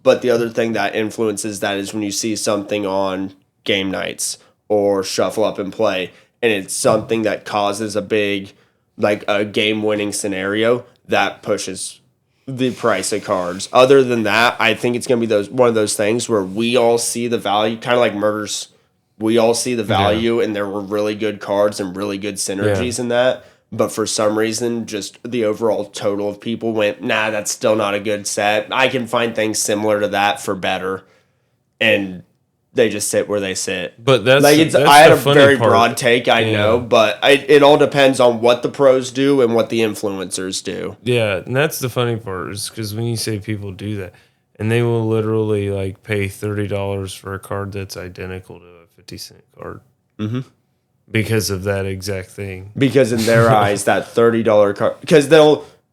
Speaker 3: But the other thing that influences that is when you see something on game nights or shuffle up and play, and it's something that causes a big, like a game-winning scenario, that pushes the price of cards. Other than that, I think it's going to be one of those things where we all see the value, kind of like Murders. We all see the value, and there were really good cards and really good synergies in that. But for some reason, just the overall total of people went, nah, that's still not a good set. I can find things similar to that for better. And they just sit where they sit.
Speaker 2: But that's
Speaker 3: I had a
Speaker 2: funny
Speaker 3: very
Speaker 2: part.
Speaker 3: broad take, I know, but it all depends on what the pros do and what the influencers do.
Speaker 2: Yeah, and that's the funny part is because when you say people do that, and they will literally like pay $30 for a card that's identical to a 50-cent card. Mm-hmm. Because of that exact thing.
Speaker 3: Because in their eyes, that $30 card, because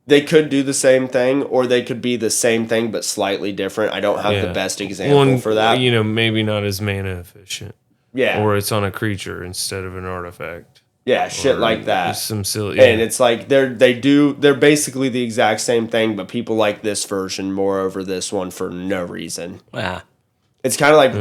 Speaker 3: they could do the same thing, or they could be the same thing but slightly different. I don't have the best example for that.
Speaker 2: You know, maybe not as mana efficient.
Speaker 3: Yeah.
Speaker 2: Or it's on a creature instead of an artifact.
Speaker 3: Yeah, shit like that.
Speaker 2: Some silly.
Speaker 3: And it's like they're basically the exact same thing, but people like this version more over this one for no reason.
Speaker 1: Yeah.
Speaker 3: It's kind of like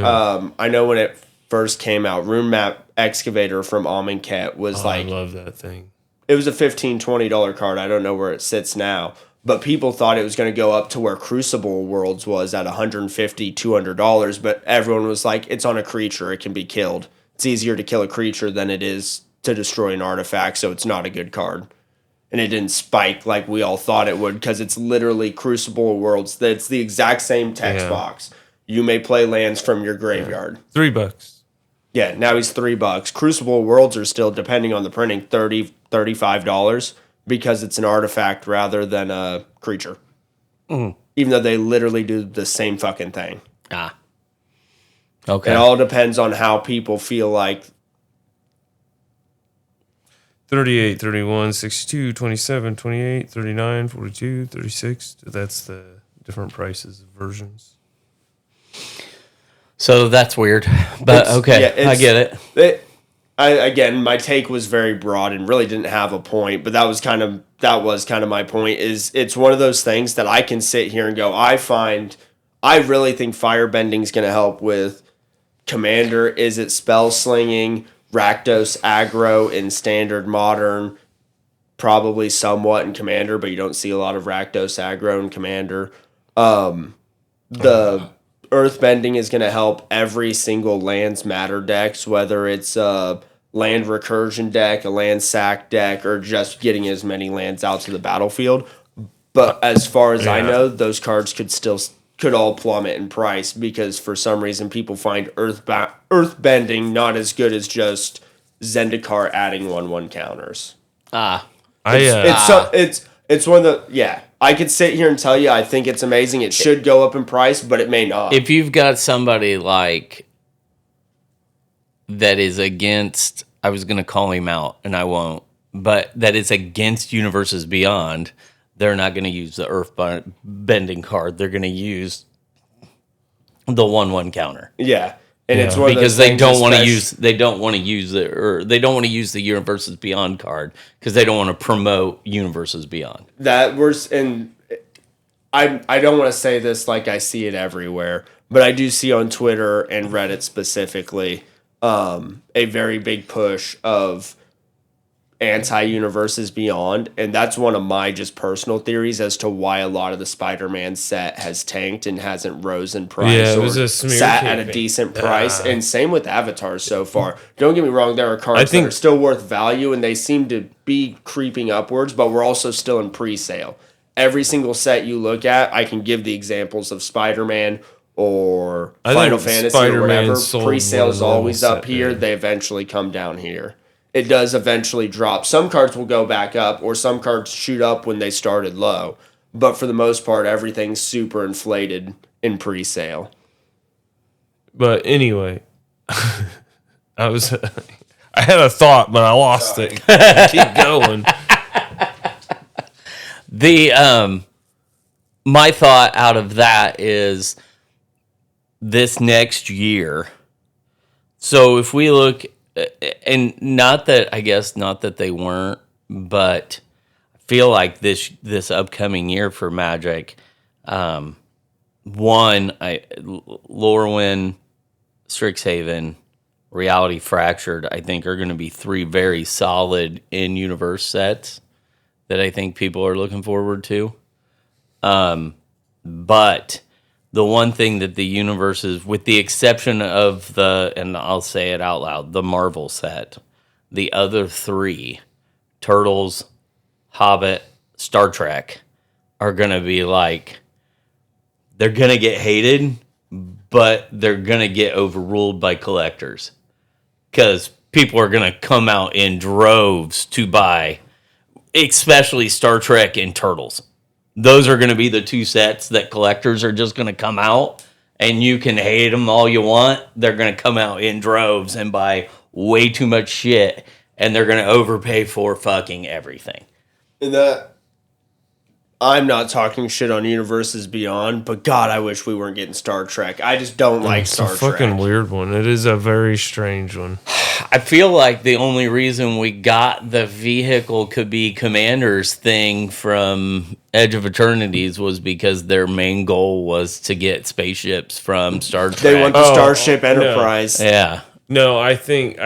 Speaker 3: I know when it first came out, Rune Map Excavator from Amonkhet was
Speaker 2: I love that thing.
Speaker 3: It was a $15, $20 card. I don't know where it sits now. But people thought it was going to go up to where Crucible Worlds was at $150, $200. But everyone was like, it's on a creature. It can be killed. It's easier to kill a creature than it is to destroy an artifact, so it's not a good card. And it didn't spike like we all thought it would because it's literally Crucible Worlds. It's the exact same text box. You may play lands from your graveyard.
Speaker 2: $3.
Speaker 3: Yeah, now he's $3. Crucible Worlds are still, depending on the printing, $30, $35 because it's an artifact rather than a creature. Even though they literally do the same fucking thing.
Speaker 1: Ah. Okay.
Speaker 3: It all depends on how people feel like.
Speaker 2: 38, 31, 62, 27, 28, 39, 42, 36. That's the different prices of versions.
Speaker 1: So that's weird, but okay, I get it.
Speaker 3: again, my take was very broad and really didn't have a point, but that was kind of my point. Is it's one of those things that I can sit here and go, I really think firebending is going to help with Commander. Is it spell slinging, Rakdos aggro in standard modern, probably somewhat in Commander, but you don't see a lot of Rakdos aggro in Commander. The Earthbending is going to help every single lands matter decks, whether it's a land recursion deck, a land sack deck, or just getting as many lands out to the battlefield. But as far as I know, those cards could all plummet in price because for some reason people find Earthbending not as good as just Zendikar adding 1/1 counters. It's one of the I could sit here and tell you I think it's amazing. It should go up in price, but it may not.
Speaker 1: If you've got somebody like that is against, I was going to call him out and I won't, but that is against Universes Beyond, they're not going to use the Earth Bending card. They're going to use the 1/1 counter.
Speaker 3: Yeah. And it's one
Speaker 1: because
Speaker 3: of those
Speaker 1: they don't want to use the Universes Beyond card because they don't want to promote Universes Beyond.
Speaker 3: I don't want to say this like I see it everywhere, but I do see on Twitter and Reddit specifically a very big push of anti-Universes Beyond, and that's one of my just personal theories as to why a lot of the Spider-Man set has tanked and hasn't rose in price
Speaker 2: it was
Speaker 3: or
Speaker 2: a smear
Speaker 3: sat
Speaker 2: campaign.
Speaker 3: at a decent price. And same with Avatars so far. Don't get me wrong, there are cards that are still worth value and they seem to be creeping upwards, but we're also still in pre-sale. Every single set you look at, I can give the examples of Spider-Man or Final Fantasy
Speaker 2: Spider-Man
Speaker 3: or whatever.
Speaker 2: sold
Speaker 3: Pre-sale is
Speaker 2: more
Speaker 3: always
Speaker 2: normal
Speaker 3: up
Speaker 2: set,
Speaker 3: here.
Speaker 2: man.
Speaker 3: They eventually come down here. It does eventually drop. Some cards will go back up, or some cards shoot up when they started low. But for the most part, everything's super inflated in pre-sale.
Speaker 2: But anyway, I had a thought, but I lost it. Keep going.
Speaker 1: My thought out of that is this next year. So if we look, and not that they weren't, but I feel like this upcoming year for Magic, Lorwyn, Strixhaven, Reality Fractured, I think are going to be three very solid in-universe sets that I think people are looking forward to. But the one thing that the universes, with the exception of and I'll say it out loud, the Marvel set, the other three, Turtles, Hobbit, Star Trek, are going to be like, they're going to get hated, but they're going to get overruled by collectors. Because people are going to come out in droves to buy, especially Star Trek and Turtles. Those are going to be the two sets that collectors are just going to come out, and you can hate them all you want. They're going to come out in droves and buy way too much shit, and they're going to overpay for fucking everything.
Speaker 3: And I'm not talking shit on Universes Beyond, but God, I wish we weren't getting Star Trek. I just don't like Star Trek.
Speaker 2: It's a fucking weird one. It is a very strange one.
Speaker 1: I feel like the only reason we got the vehicle could be Commanders thing from Edge of Eternities was because their main goal was to get spaceships from Star Trek.
Speaker 3: They want the Starship Enterprise.
Speaker 1: Yeah.
Speaker 2: No, I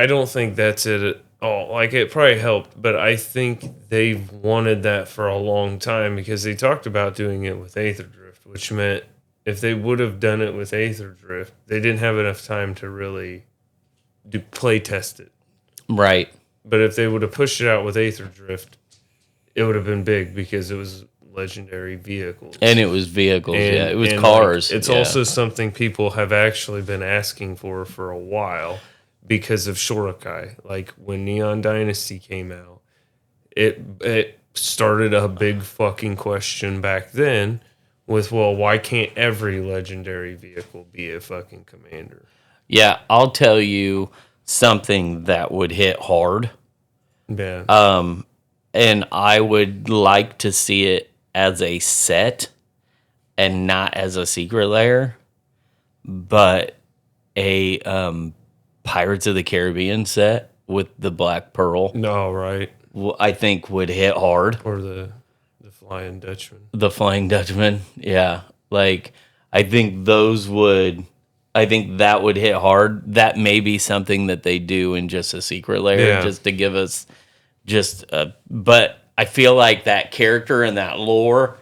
Speaker 2: don't think that's it at all. Like, it probably helped, but I think they've wanted that for a long time because they talked about doing it with Aether Drift, which meant if they would have done it with Aether Drift, they didn't have enough time to really play test it.
Speaker 1: Right.
Speaker 2: But if they would have pushed it out with Aether Drift, it would have been big because it was legendary vehicles.
Speaker 1: And it was vehicles, yeah. It was cars.
Speaker 2: Like, it's also something people have actually been asking for a while because of Shorokai. Like, when Neon Dynasty came out, it started a big fucking question back then with, well, why can't every legendary vehicle be a fucking commander?
Speaker 1: Yeah, I'll tell you something that would hit hard.
Speaker 2: Yeah.
Speaker 1: And I would like to see it as a set and not as a secret lair, but a Pirates of the Caribbean set with the Black Pearl,
Speaker 2: No, right.
Speaker 1: I think would hit hard.
Speaker 2: Or the Flying Dutchman.
Speaker 1: The Flying Dutchman, yeah. Like, I think those would, I think that would hit hard. That may be something that they do in just a secret layer, just to give us just a, but I feel like that character and that lore,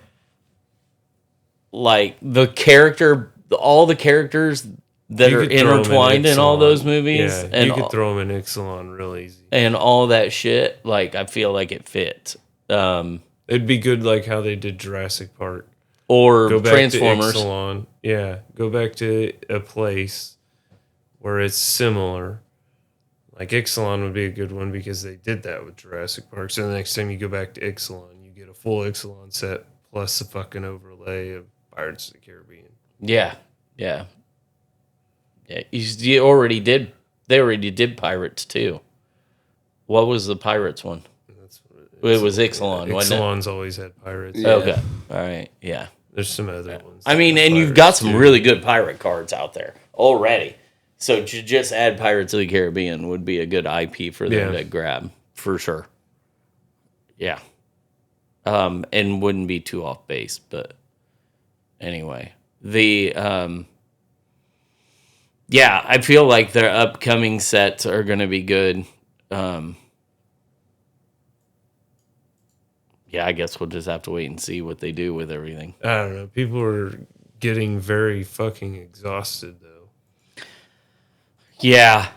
Speaker 1: like the character, all the characters that are intertwined in all those movies,
Speaker 2: Yeah,
Speaker 1: and
Speaker 2: you could throw them in Ixalan real easy.
Speaker 1: And all that shit, like, I feel like it fits.
Speaker 2: It'd be good like how they did Jurassic Park.
Speaker 1: Or
Speaker 2: Go back
Speaker 1: Transformers.
Speaker 2: To Ixalan. Yeah, go back to a place where it's similar. Like Ixalan would be a good one because they did that with Jurassic Park. So the next time you go back to Ixalan, you get a full Ixalan set plus the fucking overlay of Pirates of the Caribbean.
Speaker 1: Yeah. You already did. They already did Pirates too. What was the Pirates one? It was Ixalan, wasn't it?
Speaker 2: Ixalan's always had pirates.
Speaker 3: Yeah.
Speaker 1: Okay. All right. Yeah.
Speaker 2: There's some other ones.
Speaker 1: I mean, and you've got some really good pirate cards out there already. So to just add Pirates of the Caribbean would be a good IP for them to grab, for sure. Yeah. And wouldn't be too off base, but anyway. I feel like their upcoming sets are going to be good. Yeah, I guess we'll just have to wait and see what they do with everything.
Speaker 2: I don't know. People are getting very fucking exhausted, though.
Speaker 1: Yeah.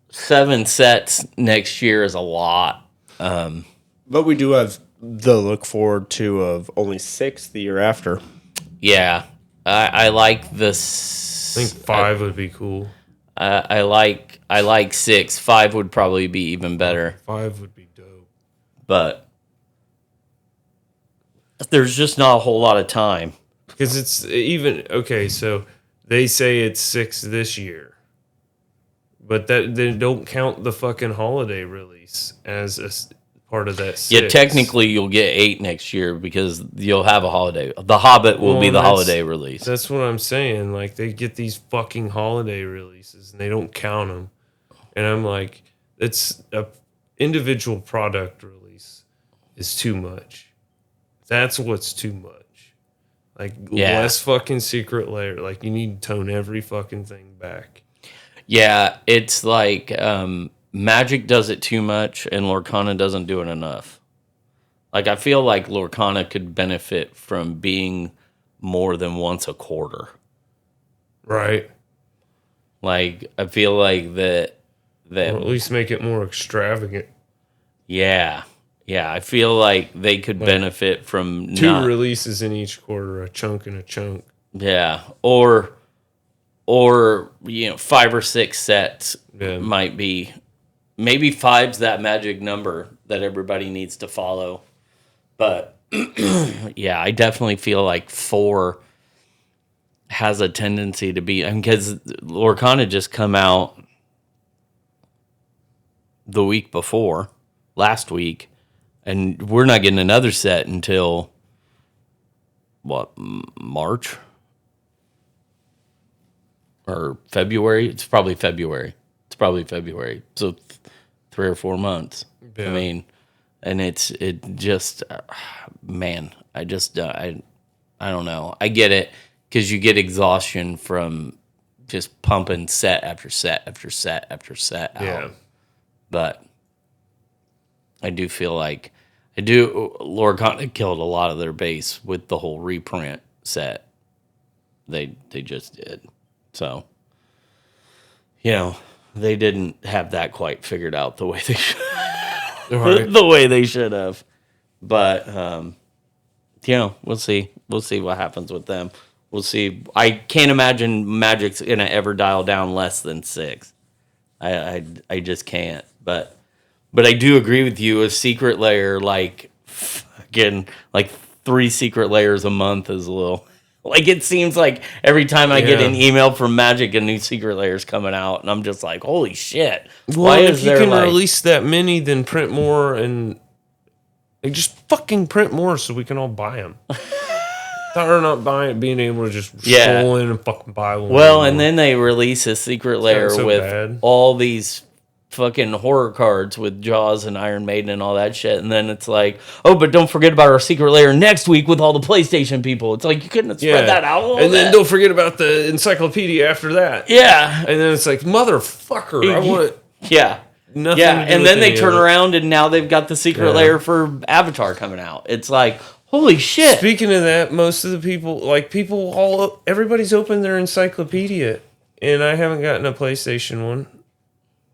Speaker 1: 7 sets next year is a lot.
Speaker 3: But we do have the look forward to of only 6 the year after.
Speaker 1: Yeah. I like this.
Speaker 2: I think 5 would be cool.
Speaker 1: I like 6. 5 would probably be even better.
Speaker 2: 5 would be dope.
Speaker 1: But there's just not a whole lot of time.
Speaker 2: Because it's even, okay, so they say it's 6 this year. But that they don't count the fucking holiday release as a part of that 6.
Speaker 1: Yeah, technically you'll get 8 next year because you'll have a holiday. The Hobbit will be the holiday release.
Speaker 2: That's what I'm saying. Like, they get these fucking holiday releases and they don't count them. And I'm like, it's a individual product release is too much. That's what's too much. Like, less fucking secret layer. Like, you need to tone every fucking thing back.
Speaker 1: Yeah, it's like Magic does it too much and Lorcana doesn't do it enough. Like, I feel like Lorcana could benefit from being more than once a quarter.
Speaker 2: Right.
Speaker 1: Like, I feel like that
Speaker 2: Or at least make it more extravagant.
Speaker 1: Yeah. Yeah, I feel like they could benefit from
Speaker 2: 2 releases in each quarter, a chunk and a chunk.
Speaker 1: Yeah, or 5 or 6 sets might be. Maybe 5's that magic number that everybody needs to follow. But yeah, I definitely feel like 4 has a tendency to be, because Lorcana just come out the week before, last week. And we're not getting another set until, March? Or February? It's probably February. So 3 or 4 months.
Speaker 2: Yeah.
Speaker 1: I mean, and I don't know. I get it, because you get exhaustion from just pumping set after set after set after set out.
Speaker 2: Yeah.
Speaker 1: But I do feel like Lorcana killed a lot of their base with the whole reprint set. They just did. So, they didn't have that quite figured out the way they should.
Speaker 2: Right.
Speaker 1: The way they should have. But we'll see. We'll see what happens with them. We'll see. I can't imagine Magic's gonna ever dial down less than 6. I just can't. But I do agree with you. A secret layer, like, fucking, like 3 secret layers a month is a little. Like, it seems like every time I get an email from Magic, a new secret layer is coming out, and I'm just like, holy shit!
Speaker 2: Well, if you can release that many, then print more and just fucking print more so we can all buy them. Or not being able to just stroll in and fucking buy one.
Speaker 1: Well, and then they release a secret layer with
Speaker 2: bad.
Speaker 1: all these fucking horror cards with Jaws and Iron Maiden and all that shit. And then it's like, oh, but don't forget about our secret lair next week with all the PlayStation people. It's like, you couldn't have spread that out a little
Speaker 2: And then
Speaker 1: bit?
Speaker 2: don't forget about the encyclopedia after that.
Speaker 1: Yeah.
Speaker 2: And then it's like, motherfucker, I want
Speaker 1: Yeah.
Speaker 2: nothing
Speaker 1: Yeah.
Speaker 2: to do
Speaker 1: And
Speaker 2: with
Speaker 1: then they
Speaker 2: any
Speaker 1: turn
Speaker 2: of it.
Speaker 1: around and now they've got the secret lair for Avatar coming out. It's like, holy shit.
Speaker 2: Speaking of that, most of the people, everybody's opened their encyclopedia, and I haven't gotten a PlayStation one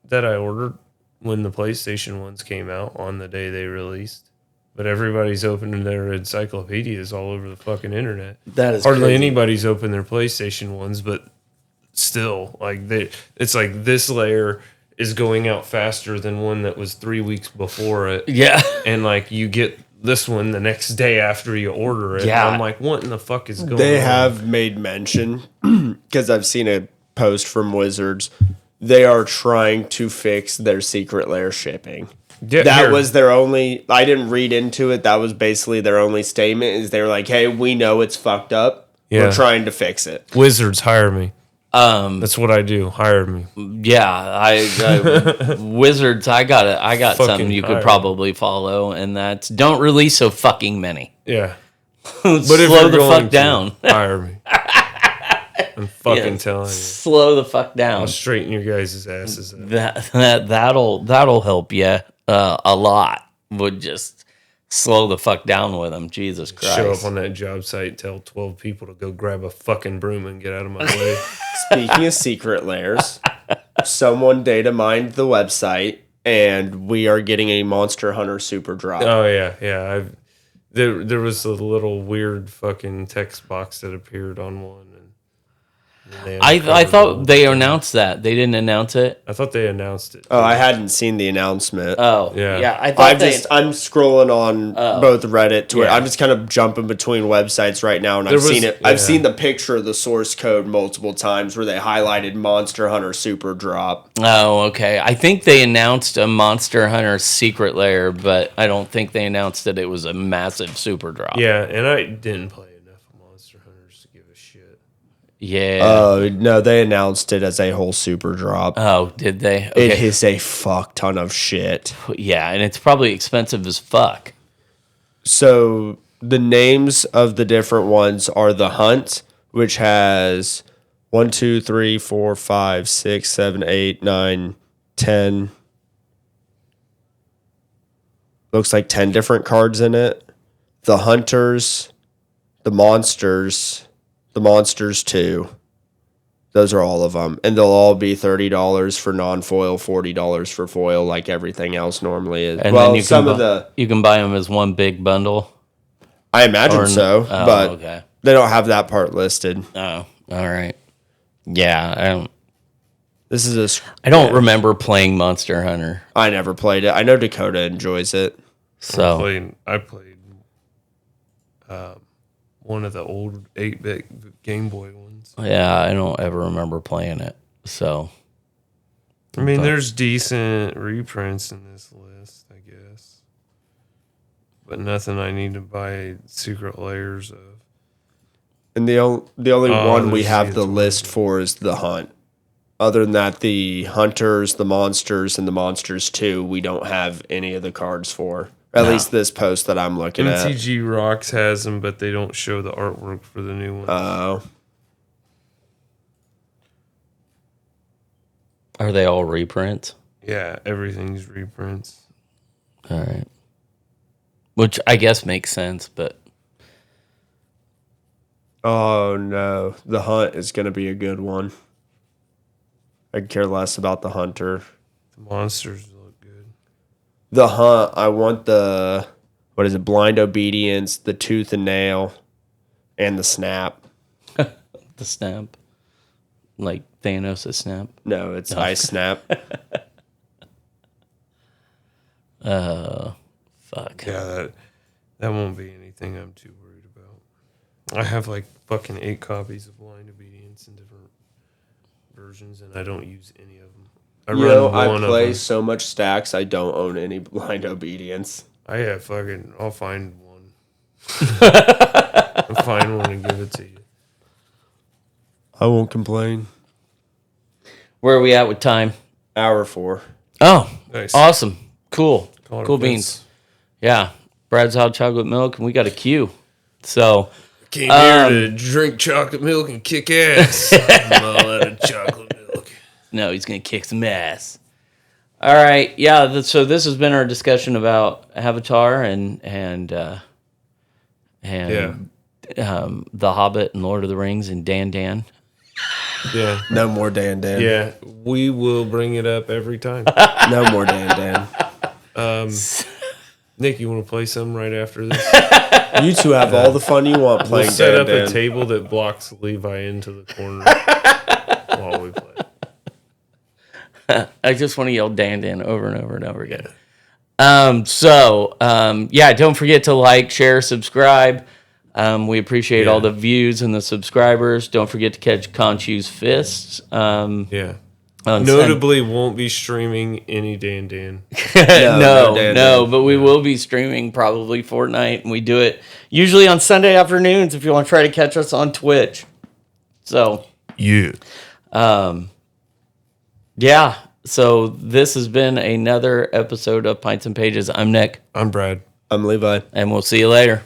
Speaker 2: that I ordered when the PlayStation ones came out on the day they released. But everybody's opening their encyclopedias all over the fucking internet.
Speaker 1: That is
Speaker 2: Hardly
Speaker 1: crazy.
Speaker 2: anybody's opened their PlayStation ones, but still, it's like this layer is going out faster than one that was 3 weeks before it.
Speaker 1: Yeah.
Speaker 2: And like you get this one the next day after you order it.
Speaker 1: Yeah.
Speaker 2: And I'm like, what in the fuck is going on?
Speaker 3: They have made mention, because I've seen a post from Wizards, they are trying to fix their secret lair shipping.
Speaker 2: Yeah,
Speaker 3: That
Speaker 2: here.
Speaker 3: was their only, I didn't read into it, that was basically their only statement, is they were like, hey, we know it's fucked up.
Speaker 2: Yeah.
Speaker 3: We're trying to fix it.
Speaker 2: Wizards, hire me. That's what I do. Hire me.
Speaker 1: Yeah, I Wizards. I got
Speaker 2: Fucking
Speaker 1: something you could
Speaker 2: hire.
Speaker 1: probably follow, and that's don't release so fucking many.
Speaker 2: Yeah.
Speaker 1: Slow
Speaker 2: But if you're
Speaker 1: the
Speaker 2: going
Speaker 1: fuck
Speaker 2: to,
Speaker 1: down.
Speaker 2: hire me. I'm fucking
Speaker 1: Yeah.
Speaker 2: telling you.
Speaker 1: Slow the fuck down.
Speaker 2: I'll straighten your guys' asses out.
Speaker 1: That'll help you a lot. Would just slow the fuck down with them. Jesus Christ.
Speaker 2: Show up on that job site, tell 12 people to go grab a fucking broom and get out of my way.
Speaker 3: Speaking of secret lairs, someone data mined the website, and we are getting a Monster Hunter Super Drop.
Speaker 2: Oh, yeah. There was a little weird fucking text box that appeared on one. And they
Speaker 1: I
Speaker 2: uncovered
Speaker 1: thought
Speaker 2: the-
Speaker 1: they announced that. They didn't announce it.
Speaker 2: I thought they announced it.
Speaker 3: Oh, I hadn't seen the announcement.
Speaker 1: Oh,
Speaker 2: Yeah.
Speaker 1: yeah. I thought
Speaker 3: I'm scrolling on both Reddit, Twitter.
Speaker 1: Yeah.
Speaker 3: I'm just kind of jumping between websites right now, and
Speaker 2: There
Speaker 3: I've
Speaker 2: was-
Speaker 3: seen it.
Speaker 2: yeah.
Speaker 3: I've seen the picture of the source code multiple times where they highlighted Monster Hunter Super Drop.
Speaker 1: Oh, okay. I think they announced a Monster Hunter secret lair, but I don't think they announced that it was a massive super drop.
Speaker 2: Yeah, and I didn't play enough Monster Hunters to give a shit.
Speaker 1: Yeah.
Speaker 3: Oh no, they announced it as a whole Super Drop.
Speaker 1: Oh, did they?
Speaker 3: It
Speaker 1: Okay.
Speaker 3: is a fuck ton of shit.
Speaker 1: Yeah, and it's probably expensive as fuck.
Speaker 3: So the names of the different ones are the Hunt, which has 1, 2, 3, 4, 5, 6, 7, 8, 9, 10. Looks like 10 different cards in it. The Hunters, the Monsters 2. Those are all of them. And they'll all be $30 for non-foil, $40 for foil, like everything else normally is.
Speaker 1: And
Speaker 3: well,
Speaker 1: then you
Speaker 3: some
Speaker 1: can
Speaker 3: of the...
Speaker 1: you can buy them as one big bundle.
Speaker 3: I imagine so,
Speaker 1: Oh,
Speaker 3: but
Speaker 1: okay.
Speaker 3: they don't have that part listed.
Speaker 1: Oh, all right. Yeah,
Speaker 3: This is
Speaker 1: I don't remember playing Monster Hunter.
Speaker 3: I never played it. I know Dakota enjoys it.
Speaker 1: So
Speaker 2: I played one of the old 8-bit Game Boy ones.
Speaker 1: yeah, I don't ever remember playing it. So
Speaker 2: I mean, there's decent reprints in this list, I guess. But nothing I need to buy secret layers of.
Speaker 3: And the only one we
Speaker 2: let's
Speaker 3: have
Speaker 2: see,
Speaker 3: the
Speaker 2: it's
Speaker 3: list for is the Hunt. Other than that, the Hunters, the Monsters, and the Monsters 2, we don't have any of the cards for. At least this post that I'm looking at.
Speaker 2: MTG Rocks has them, but they don't show the artwork for the new one.
Speaker 3: Oh.
Speaker 1: are they all reprints?
Speaker 2: Yeah, everything's reprints.
Speaker 1: All right. Which I guess makes sense, but
Speaker 3: Oh, no. The Hunt is going to be a good one. I could care less about the Hunter.
Speaker 2: The monsters look good.
Speaker 3: The Hunt, I want the, what is it, Blind Obedience, the Tooth and Nail, and the Snap.
Speaker 1: the snap, like Thanos' snap.
Speaker 3: No, it's Ice Snap.
Speaker 1: Fuck.
Speaker 2: Yeah, that won't be anything I'm too worried about. I have like fucking 8 copies of Blind Obedience in different versions, and I don't use any of them.
Speaker 3: I play so much Stacks, I don't own any Blind Obedience.
Speaker 2: I'll find one. I'll find one and give it to you.
Speaker 3: I won't complain.
Speaker 1: Where are we at with time?
Speaker 3: Hour 4.
Speaker 1: Oh,
Speaker 2: Nice.
Speaker 1: awesome. Cool.
Speaker 2: Connor
Speaker 1: Cool
Speaker 2: Vince.
Speaker 1: beans. Yeah. Brad's hot chocolate milk, and we got a queue. So,
Speaker 2: Came here to drink chocolate milk and kick ass. I'm all out of chocolate milk.
Speaker 1: no, he's going to kick some ass. All right. Yeah. So this has been our discussion about Avatar and The Hobbit and Lord of the Rings and DanDan.
Speaker 2: Yeah.
Speaker 3: No more DanDan.
Speaker 2: Yeah. We will bring it up every time.
Speaker 3: No more DanDan.
Speaker 2: Nick, you want to play some right after this?
Speaker 3: You two have all the fun you want playing
Speaker 2: We'll set up a
Speaker 3: DanDan.
Speaker 2: table that blocks Levi into the corner while we play.
Speaker 1: I just want to yell DanDan over and over and over again. Yeah, don't forget to like, share, subscribe. We appreciate all the views and the subscribers. Don't forget to catch Conchu's Fists.
Speaker 2: Yeah.
Speaker 1: on
Speaker 2: Notably, won't be streaming any DanDan.
Speaker 1: No, but we will be streaming probably Fortnite, and we do it usually on Sunday afternoons if you want to try to catch us on Twitch. So,
Speaker 2: Yeah.
Speaker 1: yeah. So this has been another episode of Pints and Pages. I'm Nick,
Speaker 3: I'm Levi.
Speaker 1: and we'll see you later.